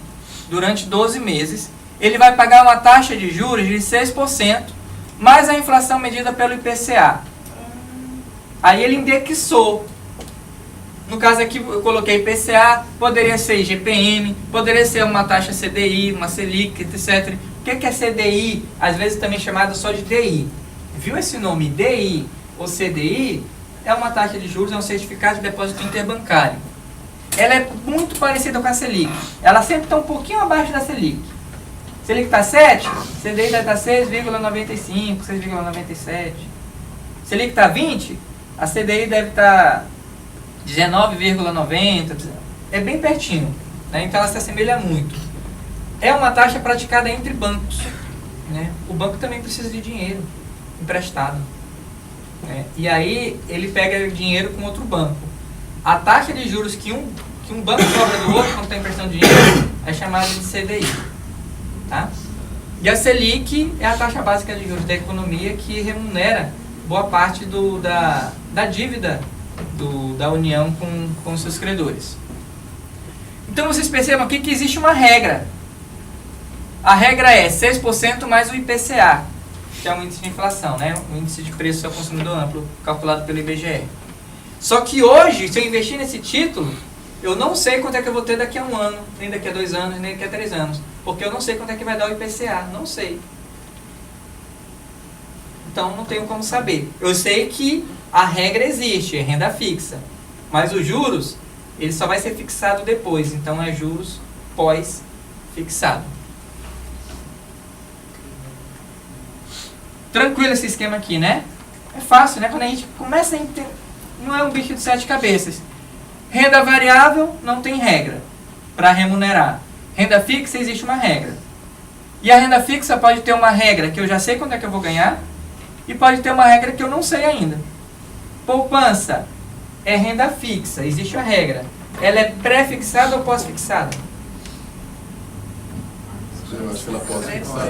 durante 12 meses, ele vai pagar uma taxa de juros de 6%, mais a inflação medida pelo IPCA. Aí ele indexou. No caso aqui eu coloquei IPCA, poderia ser IGPM, poderia ser uma taxa CDI, uma Selic, etc. O que é CDI? Às vezes também chamado só de DI. Viu esse nome DI ou CDI? É uma taxa de juros, é um certificado de depósito interbancário. Ela é muito parecida com a Selic. Ela sempre está um pouquinho abaixo da Selic. Selic está 7, CDI vai estar 6,95, 6,97. Selic está 20, a CDI deve estar 19,90, é bem pertinho, né? Então ela se assemelha muito. É uma taxa praticada entre bancos, né? O banco também precisa de dinheiro emprestado, né? E aí ele pega dinheiro com outro banco. A taxa de juros que um banco cobra do outro quando está emprestando dinheiro é chamada de CDI, tá? E a Selic é a taxa básica de juros da economia que remunera boa parte da dívida da União com os seus credores. Então vocês percebam aqui que existe uma regra. A regra é 6% mais o IPCA, que é o índice de inflação, né? O índice de preço ao consumidor amplo, calculado pelo IBGE. Só que hoje, se eu investir nesse título, eu não sei quanto é que eu vou ter daqui a 1 ano, nem daqui a 2 anos, nem daqui a 3 anos. Porque eu não sei quanto é que vai dar o IPCA, não sei. Então não tenho como saber. Eu sei que a regra existe, é renda fixa. Mas os juros, ele só vai ser fixado depois. Então é juros pós-fixado. Tranquilo esse esquema aqui, né? É fácil, né? Quando a gente começa a entender, não é um bicho de 7 cabeças. Renda variável não tem regra para remunerar. Renda fixa existe uma regra. E a renda fixa pode ter uma regra que eu já sei quanto é que eu vou ganhar e pode ter uma regra que eu não sei ainda. Poupança é renda fixa, existe a regra. Ela é pré-fixada ou pós-fixada? Eu acho que ela pode fixar.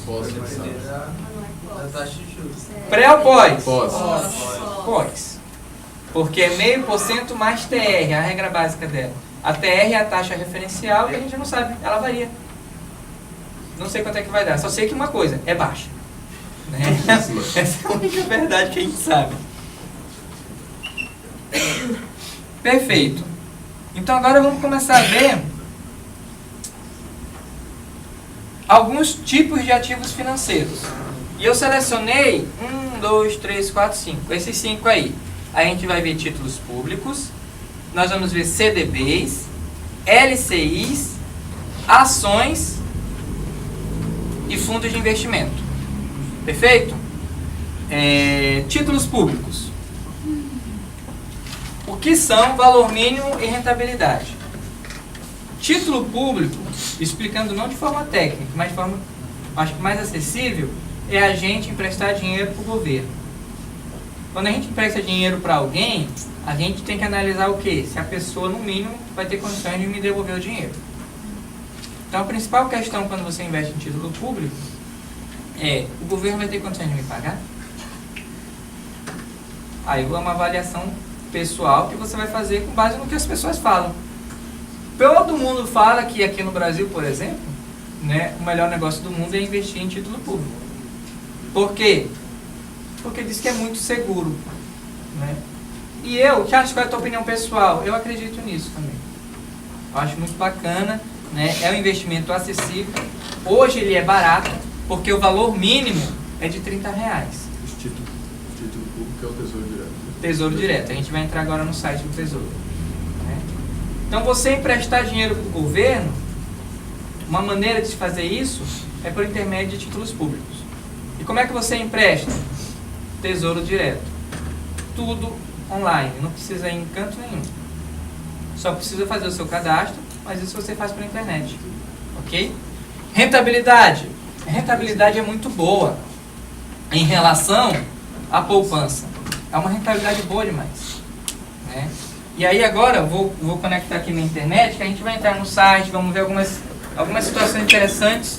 Pode fixar. Da taxa de juros. Pré ou pós? Pode. Pós. Porque é 0,5% mais TR, a regra básica dela. A TR é a taxa referencial e a gente não sabe, ela varia. Não sei quanto é que vai dar, só sei que uma coisa, é baixa. Né? Essa é a única verdade que a gente sabe. Perfeito. Então agora vamos começar a ver alguns tipos de ativos financeiros. E eu selecionei 1, 2, 3, 4, 5. Esses 5 aí. A gente vai ver títulos públicos, nós vamos ver CDBs, LCIs, ações e fundos de investimento. Perfeito? Títulos públicos. O que são valor mínimo e rentabilidade? Título público, explicando não de forma técnica, mas de forma, acho que mais acessível, é a gente emprestar dinheiro para o governo. Quando a gente empresta dinheiro para alguém, a gente tem que analisar o quê? Se a pessoa, no mínimo, vai ter condições de me devolver o dinheiro. Então, a principal questão quando você investe em título público é: o governo vai ter condições de me pagar? Aí é uma avaliação pessoal que você vai fazer com base no que as pessoas falam. Todo mundo fala que aqui no Brasil, por exemplo, né, o melhor negócio do mundo é investir em título público. Por quê? Porque diz que é muito seguro, né? E eu, Charles, qual é a tua opinião pessoal? Eu acredito nisso também. Eu acho muito bacana, né? É um investimento acessível. Hoje ele é barato, porque o valor mínimo é de R$30. Esse título público é o Tesouro Direto. Tesouro Direto. A gente vai entrar agora no site do Tesouro, né? Então, você emprestar dinheiro para o governo, uma maneira de se fazer isso é por intermédio de títulos públicos. E como é que você empresta? Tesouro Direto. Tudo online, não precisa ir em canto nenhum. Só precisa fazer o seu cadastro, mas isso você faz pela internet. Ok? Rentabilidade. A rentabilidade é muito boa em relação à poupança. É uma rentabilidade boa demais, né? E aí agora eu vou conectar aqui na internet, que a gente vai entrar no site, vamos ver algumas situações interessantes,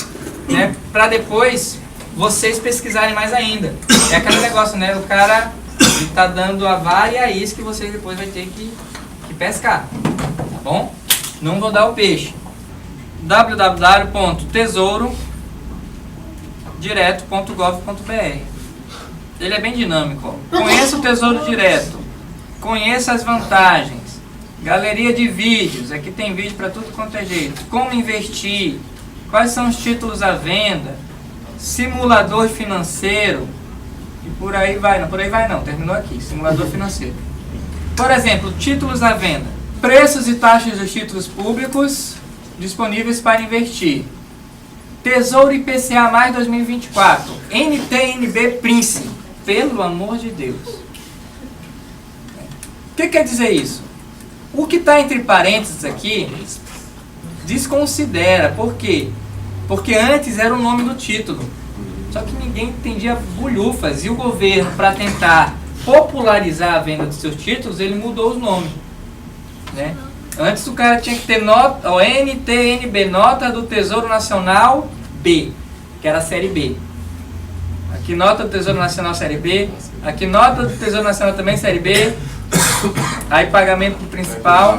né? Para depois vocês pesquisarem mais ainda. É aquele negócio, né? O cara está dando a vara e a isca que você depois vai ter que pescar. Tá bom? Não vou dar o peixe. www.tesourodireto.gov.br. Ele é bem dinâmico. Ó. Conheça o Tesouro Direto. Conheça as vantagens. Galeria de vídeos. Aqui tem vídeo para tudo quanto é jeito. Como investir. Quais são os títulos à venda. Simulador financeiro. E por aí vai. Não, por aí vai não. Terminou aqui. Simulador financeiro. Por exemplo, títulos à venda. Preços e taxas dos títulos públicos disponíveis para investir. Tesouro IPCA mais 2024. NTNB Príncipe. Pelo amor de Deus. que quer dizer isso? O que está entre parênteses aqui desconsidera. Por quê? Porque antes era o nome do título. Só que ninguém entendia bulhufas. E o governo, para tentar popularizar a venda dos seus títulos, ele mudou os nomes. Né? Antes o cara tinha que ter nota, o NTNB, Nota do Tesouro Nacional B, que era a série B. Aqui Nota do Tesouro Nacional série B. Aqui Nota do Tesouro Nacional também série B. Aí pagamento do principal.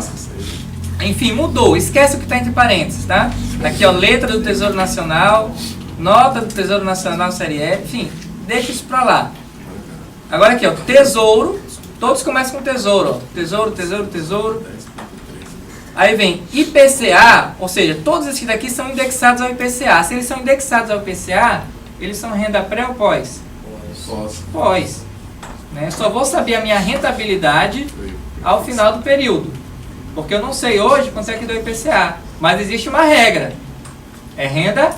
Enfim, mudou. Esquece o que está entre parênteses, tá? Aqui, ó, letra do Tesouro Nacional, nota do Tesouro Nacional série E. Enfim, deixa isso pra lá. Agora aqui, ó, tesouro. Todos começam com tesouro, ó. Tesouro, tesouro, tesouro. Aí vem IPCA, ou seja, todos esses daqui são indexados ao IPCA. Se eles são indexados ao IPCA, eles são renda pré ou pós? Pós. Né? Só vou saber a minha rentabilidade ao final do período. Porque eu não sei hoje quanto é que deu IPCA. Mas existe uma regra. É renda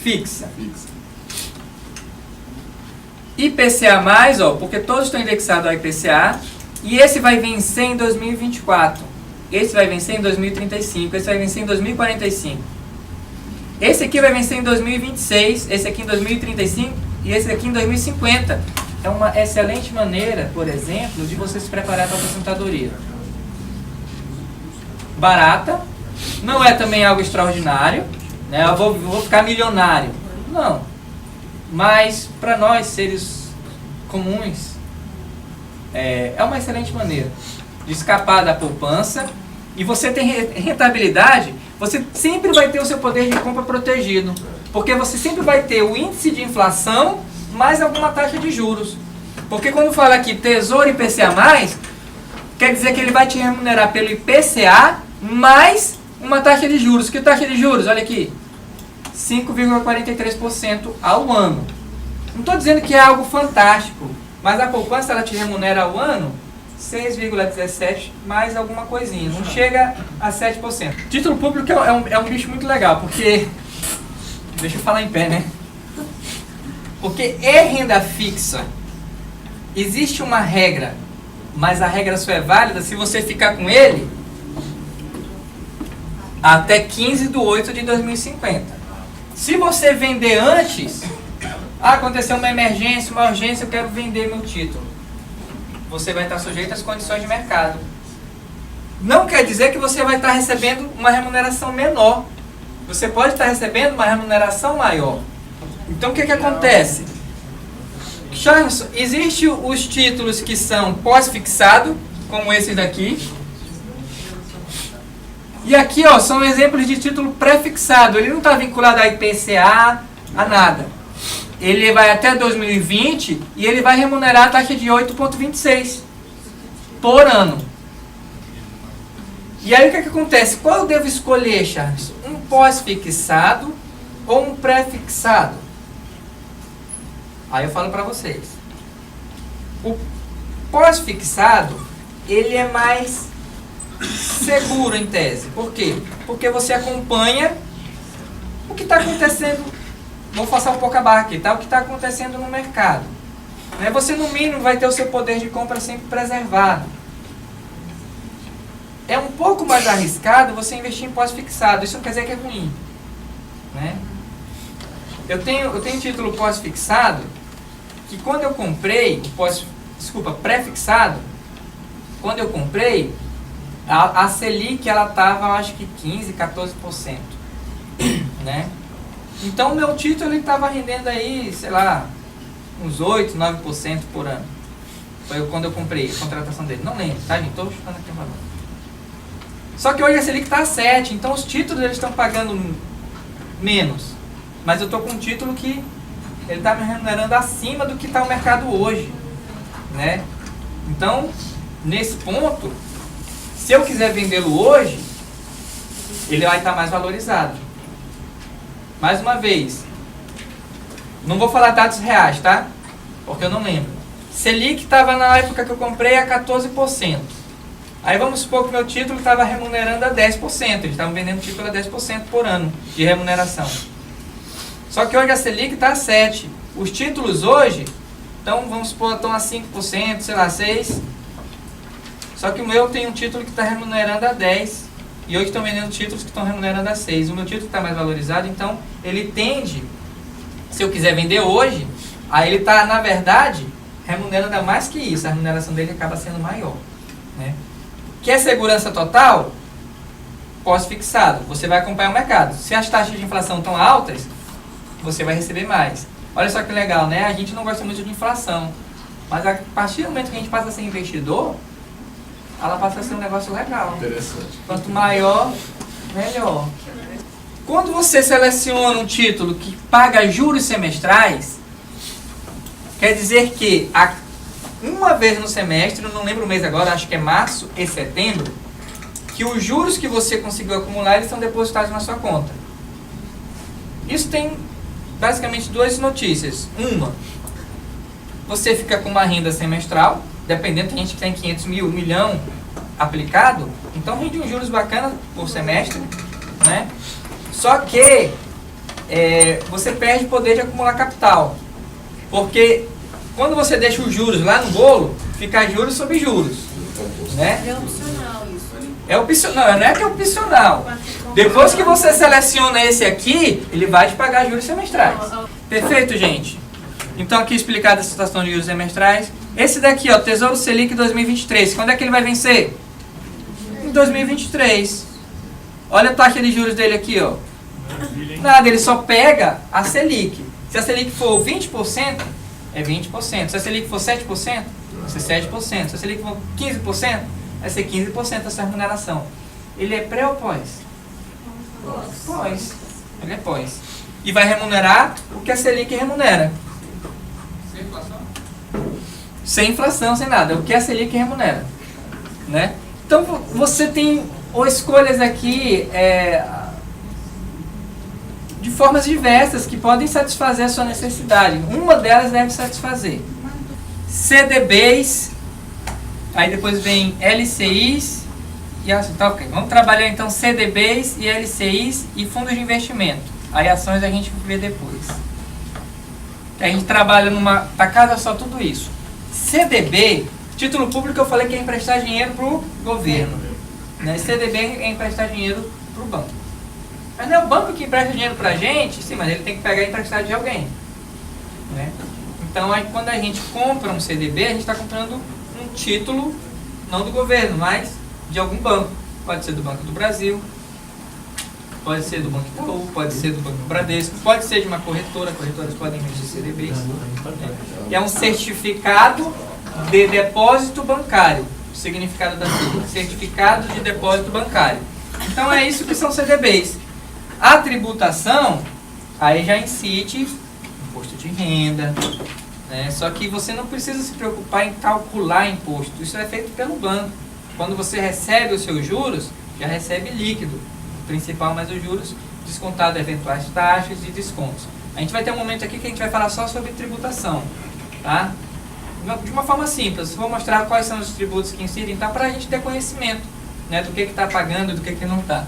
fixa. IPCA+, ó, porque todos estão indexados ao IPCA. E esse vai vencer em 2024. Esse vai vencer em 2035. Esse vai vencer em 2045. Esse aqui vai vencer em 2026. Esse aqui em 2035. E esse aqui em 2050. É uma excelente maneira, por exemplo, de você se preparar para a aposentadoria. Barata, não é também algo extraordinário, né? Eu vou ficar milionário. Não. Mas para nós, seres comuns, é uma excelente maneira de escapar da poupança. E você tem rentabilidade, você sempre vai ter o seu poder de compra protegido. Porque você sempre vai ter o índice de inflação mais alguma taxa de juros. Porque quando fala aqui Tesouro IPCA+, quer dizer que ele vai te remunerar pelo IPCA mais uma taxa de juros. Que taxa de juros? Olha aqui. 5,43% ao ano. Não estou dizendo que é algo fantástico, mas a poupança ela te remunera ao ano 6,17% mais alguma coisinha. Não chega a 7%. Título público é um bicho muito legal, porque... Deixa eu falar em pé, né? Porque é renda fixa. Existe uma regra, mas a regra só é válida se você ficar com ele até 15/8/2050. Se você vender antes, aconteceu uma emergência, uma urgência, eu quero vender meu título. Você vai estar sujeito às condições de mercado. Não quer dizer que você vai estar recebendo uma remuneração menor. Você pode estar recebendo uma remuneração maior. Então o que acontece? Charles, existem os títulos que são pós-fixado, como esse daqui. E aqui, ó, são exemplos de título pré-fixado. Ele não está vinculado a IPCA, a nada. Ele vai até 2020 e ele vai remunerar a taxa de 8,26 por ano. E aí o que acontece? Qual eu devo escolher, Charles? Um pós-fixado ou um pré-fixado? Aí eu falo para vocês. O pós-fixado, ele é mais seguro em tese. Por quê? Porque você acompanha o que está acontecendo. Vou forçar um pouco a barra aqui, tá? O que está acontecendo no mercado. Né? Você, no mínimo, vai ter o seu poder de compra sempre preservado. É um pouco mais arriscado você investir em pós-fixado. Isso não quer dizer que é ruim. Né? Eu tenho título pós-fixado que quando eu comprei, pré-fixado, quando eu comprei, a Selic ela estava, acho que 15%, 14%. Né? Então o meu título estava rendendo aí, sei lá, uns 8%, 9% por ano. Foi quando eu comprei a contratação dele. Não lembro, tá, gente? Estou chutando aqui o valor. Só que hoje a Selic está a 7%, então os títulos eles estão pagando menos. Mas eu estou com um título que ele está me remunerando acima do que está o mercado hoje. Né? Então, nesse ponto, se eu quiser vendê-lo hoje, ele vai estar mais valorizado. Mais uma vez, não vou falar dados reais, tá? Porque eu não lembro. Selic estava na época que eu comprei a 14%. Aí vamos supor que meu título estava remunerando a 10%. Eles estavam vendendo título a 10% por ano de remuneração. Só que hoje a Selic está a 7%. Os títulos hoje, então vamos supor, estão a 5%, sei lá, 6%. Só que o meu tem um título que está remunerando a 10 e hoje estão vendendo títulos que estão remunerando a 6. O meu título está mais valorizado, então ele tende, se eu quiser vender hoje, aí ele está, na verdade, remunerando a mais que isso. A remuneração dele acaba sendo maior, né? Quer segurança total? Pós-fixado. Você vai acompanhar o mercado. Se as taxas de inflação estão altas, você vai receber mais. Olha só que legal, né? A gente não gosta muito de inflação. Mas a partir do momento que a gente passa a ser investidor, ela passa a ser um negócio legal. Interessante. Quanto maior, melhor. Quando você seleciona um título que paga juros semestrais, quer dizer que uma vez no semestre, eu não lembro o mês agora, acho que é março e setembro, que os juros que você conseguiu acumular, eles são depositados na sua conta. Isso tem basicamente duas notícias. Uma, você fica com uma renda semestral, dependendo, tem gente que tem 500 mil, 1 milhão aplicado, então rende uns juros bacanas por semestre, né? Só que você perde o poder de acumular capital, porque quando você deixa os juros lá no bolo, fica juros sobre juros, né? É opcional isso. É opcional, não é que é opcional. Depois que você seleciona esse aqui, ele vai te pagar juros semestrais. Perfeito, gente? Então aqui explicada a situação de juros semestrais. Esse daqui, ó, Tesouro Selic 2023. Quando é que ele vai vencer? Em 2023. Olha a taxa de juros dele aqui, ó. Nada, ele só pega a Selic. Se a Selic for 20%, é 20%. Se a Selic for 7%, vai ser 7%. Se a Selic for 15%, vai ser 15% essa remuneração. Ele é pré ou pós? Pós. Ele é pós. E vai remunerar o que a Selic remunera. Sem inflação? Sem inflação, sem nada. O que a Selic remunera, né? Então você tem escolhas aqui de formas diversas que podem satisfazer a sua necessidade. Uma delas deve satisfazer. CDBs, aí depois vem LCIs e tá, okay. Vamos trabalhar então CDBs e LCIs e fundos de investimento. Aí ações a gente vê depois. A gente trabalha numa tacada só tudo isso. CDB, título público, eu falei que é emprestar dinheiro para o governo, né? CDB é emprestar dinheiro para o banco. Mas não é o banco que empresta dinheiro para a gente, sim, mas ele tem que pegar e emprestar de alguém, né? Então, aí, quando a gente compra um CDB, a gente está comprando um título, não do governo, mas de algum banco. Pode ser do Banco do Brasil, pode ser do Banco Itaú, pode ser do Banco Bradesco, pode ser de uma corretora, corretoras podem emitir CDBs. É um certificado de depósito bancário, o significado da sigla, certificado de depósito bancário. Então é isso que são CDBs. A tributação, aí já incide imposto de renda, né? Só que você não precisa se preocupar em calcular imposto, isso é feito pelo banco. Quando você recebe os seus juros, já recebe líquido, o principal mais os juros, descontado eventuais taxas e descontos. A gente vai ter um momento aqui que a gente vai falar só sobre tributação, tá? De uma forma simples, vou mostrar quais são os tributos que incidem, tá? Para a gente ter conhecimento, né, do que está pagando e do que não está.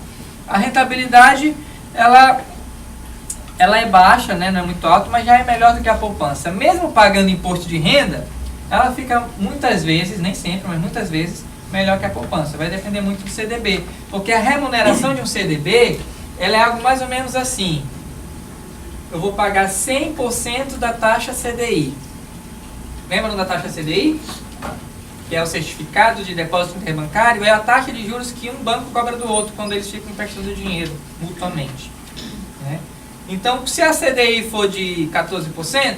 A rentabilidade, ela é baixa, né, não é muito alta, mas já é melhor do que a poupança. Mesmo pagando imposto de renda, ela fica muitas vezes, nem sempre, mas muitas vezes, melhor que a poupança. Vai depender muito do CDB, porque a remuneração de um CDB, ela é algo mais ou menos assim. Eu vou pagar 100% da taxa CDI. Lembram da taxa CDI? Que é o certificado de depósito interbancário, é a taxa de juros que um banco cobra do outro quando eles ficam emprestando dinheiro mutuamente, né? Então, se a CDI for de 14%,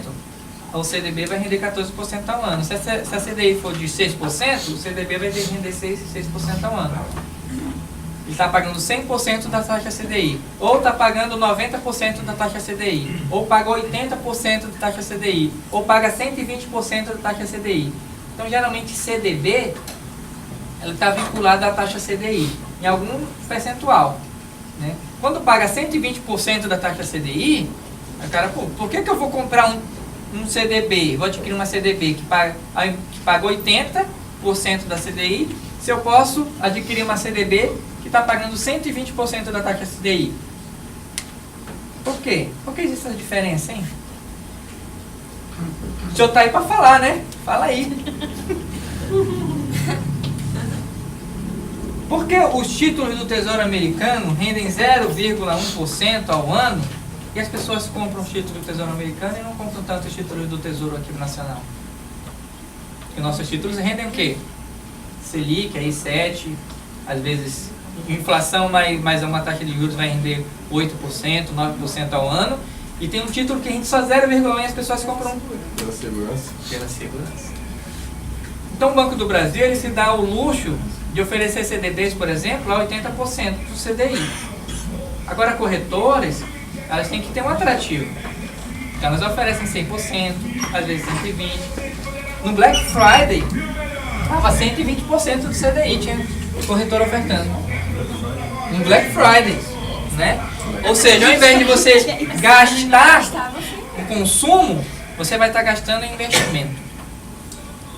o CDB vai render 14% ao ano. Se a CDI for de 6%, o CDB vai render 6% ao ano. Ele está pagando 100% da taxa CDI, ou está pagando 90% da taxa CDI, ou paga 80% da taxa CDI, ou paga 120% da taxa CDI. Então, geralmente, CDB está vinculado à taxa CDI, em algum percentual, né? Quando paga 120% da taxa CDI, o cara, pô, por que eu vou comprar um CDB, vou adquirir uma CDB que paga 80% da CDI, se eu posso adquirir uma CDB que está pagando 120% da taxa CDI? Por quê? Por que existe essa diferença, hein? O senhor está aí para falar, né? Fala aí. Por que os títulos do Tesouro Americano rendem 0,1% ao ano e as pessoas compram os títulos do Tesouro Americano e não compram tantos títulos do Tesouro aqui nacional? Porque nossos títulos rendem o quê? Selic, aí 7%, às vezes inflação mais uma taxa de juros vai render 8%, 9% ao ano. E tem um título que rende só 0,1% e as pessoas compram Pela segurança. pela segurança. Então o Banco do Brasil ele se dá o luxo de oferecer CDBs, por exemplo, a 80% do CDI. Agora corretoras, elas têm que ter um atrativo. Então elas oferecem 100%, às vezes 120%. No Black Friday, estava 120% do CDI, tinha corretora ofertando. No Black Friday, né? Ou seja, ao invés de você gastar o consumo, você vai estar gastando em investimento.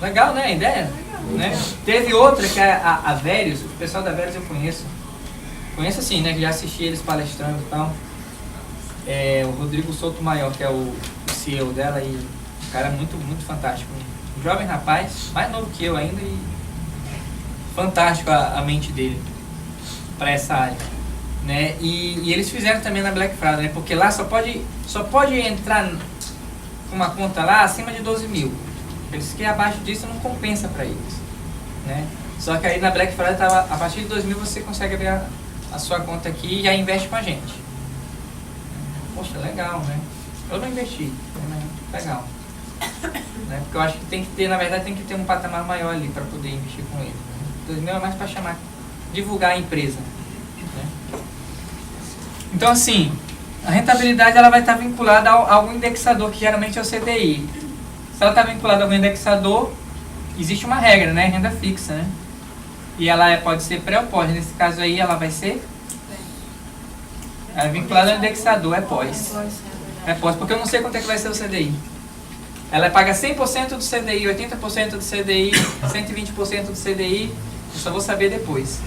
Legal, né? A ideia? Né? Teve outra que é a Verius, o pessoal da Verius eu conheço. Conheço assim, né? Que já assisti eles palestrando e tal. O Rodrigo Souto Maior, que é o CEO dela, e um cara muito, muito fantástico. Um jovem rapaz, mais novo que eu ainda, e fantástico a mente dele para essa área. Né? E eles fizeram também na Black Friday, né? Porque lá só pode entrar com uma conta lá acima de 12 mil. Eles que abaixo disso não compensa para eles, né? Só que aí na Black Friday tava, a partir de 2 mil você consegue abrir a sua conta aqui e já investe com a gente. Poxa, legal, né? Eu não investi, né? Legal, né? Porque eu acho que tem que ter, na verdade tem que ter um patamar maior ali para poder investir com ele. 2 mil é mais para divulgar a empresa, né? Então assim, a rentabilidade ela vai estar vinculada a algum indexador, que geralmente é o CDI. Se ela está vinculada a algum indexador, existe uma regra, né? Renda fixa, né? E ela pode ser pré ou pós. Nesse caso aí, ela vai ser? Ela é vinculada ao indexador, é pós. É pós, porque eu não sei quanto é que vai ser o CDI. Ela paga 100% do CDI, 80% do CDI, 120% do CDI. Eu só vou saber depois.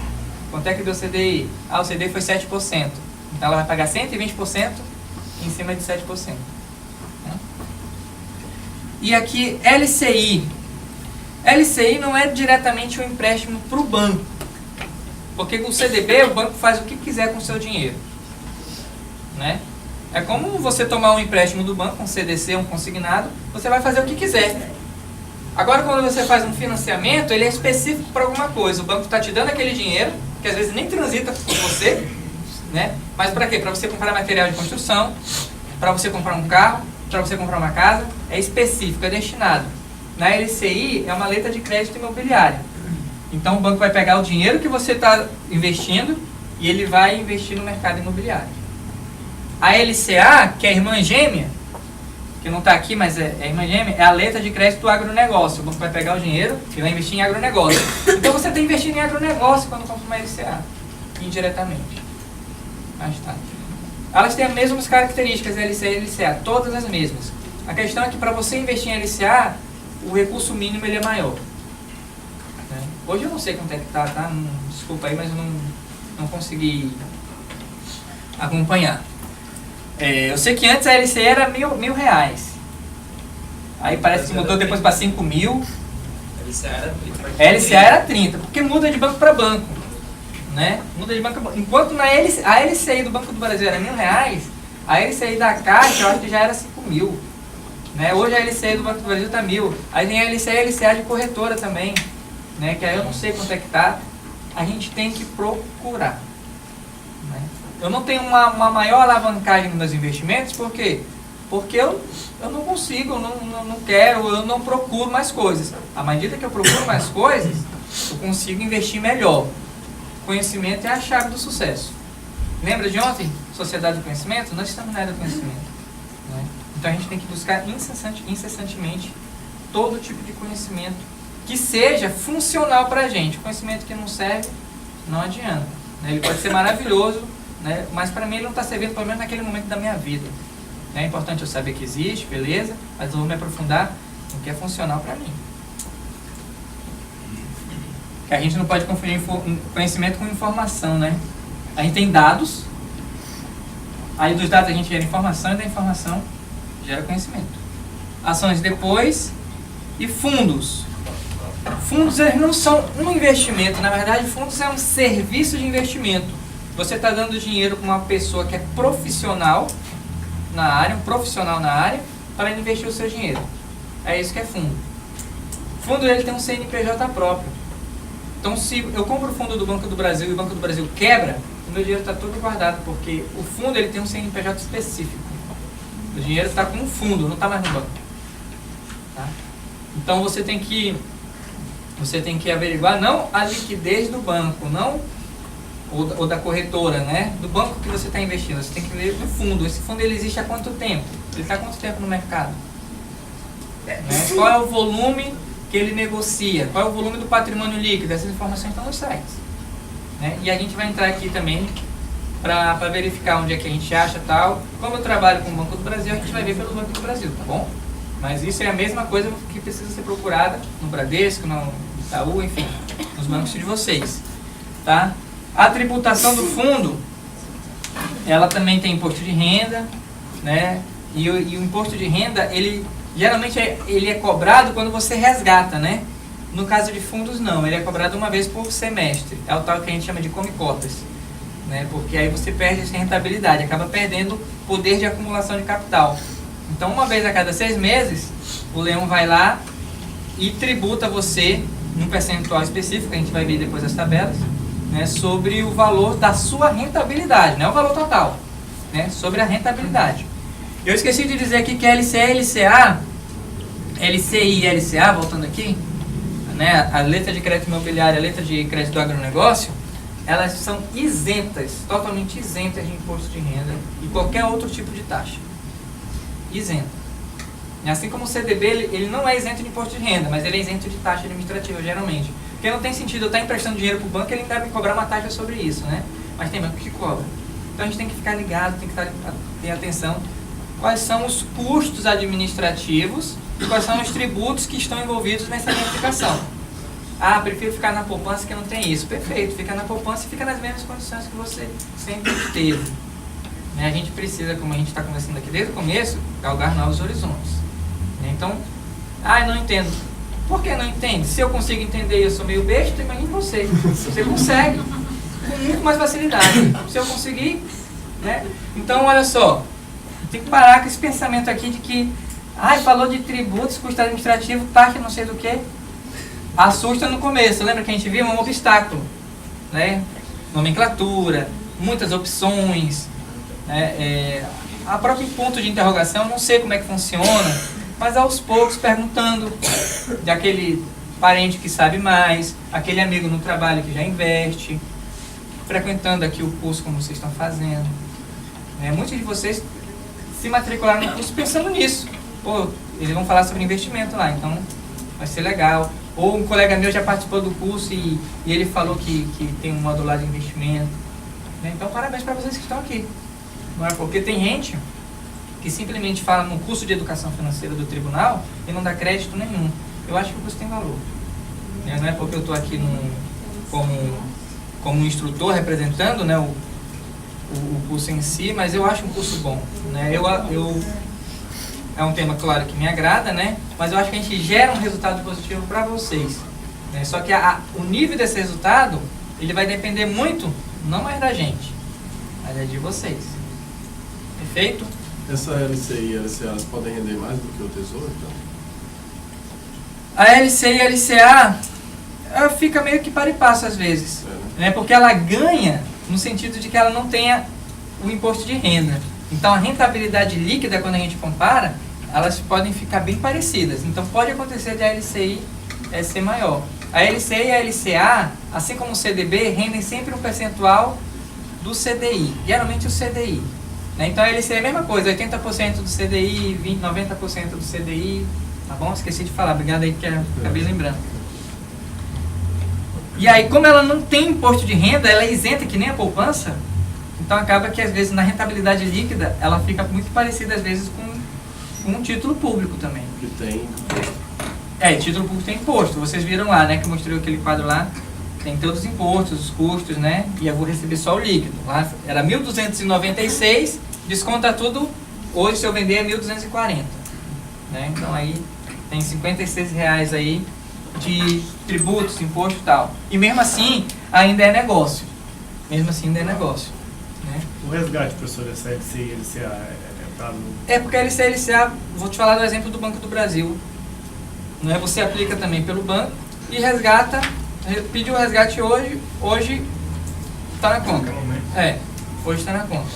Quanto é que deu o CDI? Ah, o CDI foi 7%. Então ela vai pagar 120% em cima de 7%. E aqui, LCI. LCI não é diretamente um empréstimo para o banco. Porque com o CDB, o banco faz o que quiser com o seu dinheiro. Né? É como você tomar um empréstimo do banco, um CDC, um consignado, você vai fazer o que quiser. Agora, quando você faz um financiamento, ele é específico para alguma coisa. O banco está te dando aquele dinheiro, que às vezes nem transita com você, né? Mas para quê? Para você comprar material de construção, para você comprar um carro, para você comprar uma casa, é específico, é destinado. Na LCI é uma letra de crédito imobiliário. Então o banco vai pegar o dinheiro que você está investindo e ele vai investir no mercado imobiliário. A LCA, que é a irmã gêmea, que não está aqui, mas é a irmã gêmea, é a letra de crédito do agronegócio. O banco vai pegar o dinheiro e vai investir em agronegócio. Então você está investindo em agronegócio quando compra uma LCA, indiretamente. Mas tá. Elas têm as mesmas características, LCA e LCA, todas as mesmas. A questão é que para você investir em LCA, o recurso mínimo ele é maior. Né? Hoje eu não sei quanto é que tá? Desculpa aí, mas eu não consegui acompanhar. Eu sei que antes a LCA era mil reais. Aí parece que mudou depois para 5 mil. LCA era 30, porque muda de banco para banco. Né? Muda de banco. Enquanto a LCI do Banco do Brasil era R$1.000, a LCI da Caixa eu acho que já era 5 mil. Né? Hoje a LCI do Banco do Brasil está 1.000. Aí tem a LCI e a LCA de corretora também. Né? Que aí eu não sei quanto é que está. A gente tem que procurar. Né? Eu não tenho uma maior alavancagem nos meus investimentos, por quê? Porque eu não consigo, eu não quero, eu não procuro mais coisas. À medida que eu procuro mais coisas, eu consigo investir melhor. Conhecimento é a chave do sucesso. Lembra de ontem? Sociedade do Conhecimento? Nós estamos na área do conhecimento. Né? Então a gente tem que buscar incessantemente todo tipo de conhecimento que seja funcional para a gente. Conhecimento que não serve, não adianta. Né? Ele pode ser maravilhoso, né? Mas para mim ele não está servindo, pelo menos naquele momento da minha vida. É importante eu saber que existe, beleza, mas eu vou me aprofundar no que é funcional para mim. Que a gente não pode confundir conhecimento com informação, né? A gente tem dados, aí dos dados a gente gera informação e da informação gera conhecimento. Ações depois e fundos. Fundos eles não são um investimento, na verdade fundos é um serviço de investimento. Você está dando dinheiro para uma pessoa que é profissional na área, um profissional na área, para ele investir o seu dinheiro. É isso que é fundo. Fundo ele tem um CNPJ próprio. Então se eu compro o fundo do Banco do Brasil e o Banco do Brasil quebra, o meu dinheiro está todo guardado, porque o fundo ele tem um CNPJ específico. O dinheiro está com um fundo, não está mais no banco. Tá? Então você tem que averiguar não a liquidez do banco, não ou da corretora, né? Do banco que você está investindo. Você tem que ver do fundo. Esse fundo ele existe há quanto tempo? Ele está há quanto tempo no mercado? Né? Qual é o volume que ele negocia? Qual é o volume do patrimônio líquido? Essas informações estão nos sites. Né? E a gente vai entrar aqui também para verificar onde é que a gente acha tal. Como eu trabalho com o Banco do Brasil, a gente vai ver pelo Banco do Brasil, tá bom? Mas isso é a mesma coisa que precisa ser procurada no Bradesco, no Itaú, enfim, nos bancos de vocês. Tá? A tributação do fundo, ela também tem imposto de renda, né? E o imposto de renda, ele geralmente ele é cobrado quando você resgata, né? No caso de fundos, não. Ele é cobrado uma vez por semestre. É o tal que a gente chama de come-cotas, né? Porque aí você perde essa rentabilidade, acaba perdendo poder de acumulação de capital. Então, uma vez a cada 6 meses, o leão vai lá e tributa você num percentual específico, a gente vai ver depois as tabelas, né, sobre o valor da sua rentabilidade, não é o valor total, né, sobre a rentabilidade. Eu esqueci de dizer aqui que LCE, LCA, LCI e LCA, voltando aqui, né, a letra de crédito imobiliário, a letra de crédito do agronegócio, elas são isentas, totalmente isentas de imposto de renda e qualquer outro tipo de taxa. Isento. Assim como o CDB, ele não é isento de imposto de renda, mas ele é isento de taxa administrativa, geralmente. Porque não tem sentido eu estar emprestando dinheiro para o banco e ele ainda me cobrar uma taxa sobre isso, né? Mas tem banco que cobra. Então a gente tem que ficar ligado, tem que ter atenção. Quais são os custos administrativos e quais são os tributos que estão envolvidos nessa minha aplicação. Ah, prefiro ficar na poupança que não tem isso. Perfeito, fica na poupança e fica nas mesmas condições que você sempre teve. A gente precisa, como a gente está conversando aqui desde o começo, galgar novos horizontes. Então, não entendo. Por que não entende? Se eu consigo entender e eu sou meio besta, imagine você. Você consegue, com muito mais facilidade. Se eu conseguir, né? Então, olha só, tem que parar com esse pensamento aqui de que, falou de tributos, custo administrativo, taxa não sei do que. Assusta no começo. Lembra que a gente viu um obstáculo, né? Nomenclatura, muitas opções, a própria ponto de interrogação, eu não sei como é que funciona, mas aos poucos perguntando daquele parente que sabe mais, aquele amigo no trabalho que já investe, frequentando aqui o curso como vocês estão fazendo. Muitos de vocês se matricularam no curso pensando nisso. Pô, eles vão falar sobre investimento lá, então vai ser legal. Ou um colega meu já participou do curso e ele falou que tem um módulo lá de investimento. Então parabéns para vocês que estão aqui. Porque tem gente que simplesmente fala no curso de educação financeira do tribunal e não dá crédito nenhum. Eu acho que o curso tem valor. Não é porque eu estou aqui como instrutor representando, né, o curso em si, mas eu acho um curso bom. É um tema, claro, que me agrada, né, mas eu acho que a gente gera um resultado positivo para vocês. Só que o nível desse resultado, ele vai depender muito, não mais da gente, mas é de vocês. Perfeito? Essa LCI e LCA podem render mais do que o Tesouro, então? A LCI e a LCA ela fica meio que para e passo às vezes, né? Porque ela ganha no sentido de que ela não tenha o imposto de renda. Então a rentabilidade líquida, quando a gente compara, elas podem ficar bem parecidas. Então pode acontecer de a LCI ser maior. A LCI e a LCA, assim como o CDB, rendem sempre um percentual do CDI, geralmente o CDI. Então a LCI é a mesma coisa, 80% do CDI, 90% do CDI, tá bom? Esqueci de falar, obrigado aí que eu acabei lembrando. E aí, como ela não tem imposto de renda, ela é isenta que nem a poupança, então acaba que às vezes na rentabilidade líquida, ela fica muito parecida às vezes com um título público também. Que tem. Título público tem imposto, vocês viram lá, né, que eu mostrei aquele quadro lá. Tem todos os impostos, os custos, né? E eu vou receber só o líquido. Lá era 1.296, desconta tudo. Hoje, se eu vender, é 1.240. Né? Então, aí tem R$56 aí de tributos, imposto e tal. E mesmo assim, ainda é negócio. Mesmo assim, ainda é negócio. Né? O resgate, professor, essa LCI e LCA tá no... É porque a LCI e LCA, vou te falar do exemplo do Banco do Brasil. Né? Você aplica também pelo banco e resgata, pediu o resgate hoje está na conta. Hoje está na conta.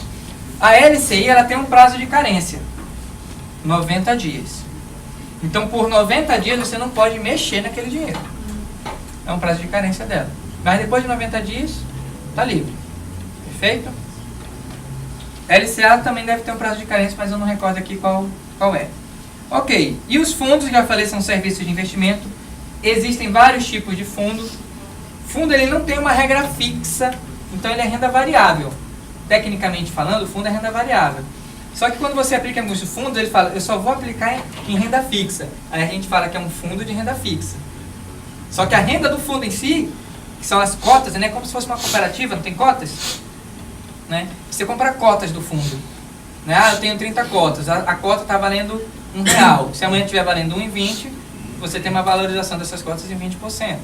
A LCI, ela tem um prazo de carência, 90 dias. Então, por 90 dias, você não pode mexer naquele dinheiro. É um prazo de carência dela. Mas depois de 90 dias, está livre. Perfeito? LCA também deve ter um prazo de carência, mas eu não recordo aqui qual é. Ok. E os fundos, já falei, são serviços de investimento. Existem vários tipos de fundo. Fundo, ele não tem uma regra fixa, então ele é renda variável. Tecnicamente falando, o fundo é renda variável. Só que quando você aplica em alguns fundos, ele fala, eu só vou aplicar em renda fixa. Aí a gente fala que é um fundo de renda fixa. Só que a renda do fundo em si, que são as cotas, né? Como se fosse uma cooperativa, não tem cotas? Né? Você compra cotas do fundo. Né? Ah, eu tenho 30 cotas, a cota está valendo R$1. Se amanhã estiver valendo R$1,20, você tem uma valorização dessas cotas em 20%.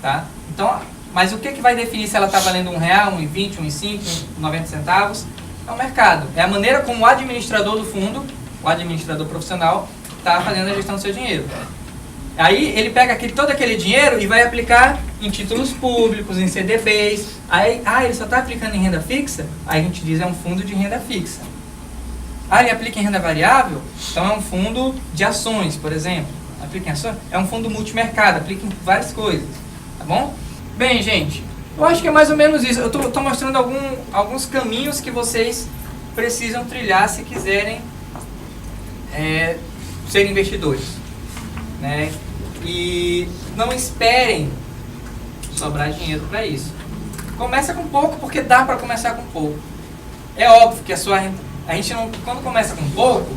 Tá? Então, mas o que vai definir se ela está valendo R$1, R$1,20, R$1,05, 90 centavos? É o mercado. É a maneira como o administrador do fundo, o administrador profissional, está fazendo a gestão do seu dinheiro. Aí ele pega todo aquele dinheiro e vai aplicar em títulos públicos, em CDBs. Aí, ele só está aplicando em renda fixa? Aí a gente diz é um fundo de renda fixa. Ele aplica em renda variável? Então é um fundo de ações, por exemplo. Aplica em ações? É um fundo multimercado, aplica em várias coisas. Tá bom? Bem, gente, eu acho que é mais ou menos isso. Eu estou mostrando alguns caminhos que vocês precisam trilhar se quiserem ser investidores. Né? E não esperem sobrar dinheiro para isso. Começa com pouco, porque dá para começar com pouco. É óbvio que a gente não, quando começa com pouco,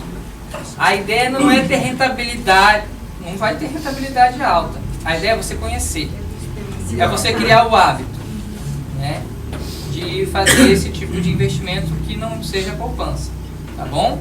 a ideia não é ter rentabilidade, não vai ter rentabilidade alta. A ideia é você conhecer. É você criar o hábito, né, de fazer esse tipo de investimento que não seja poupança, tá bom?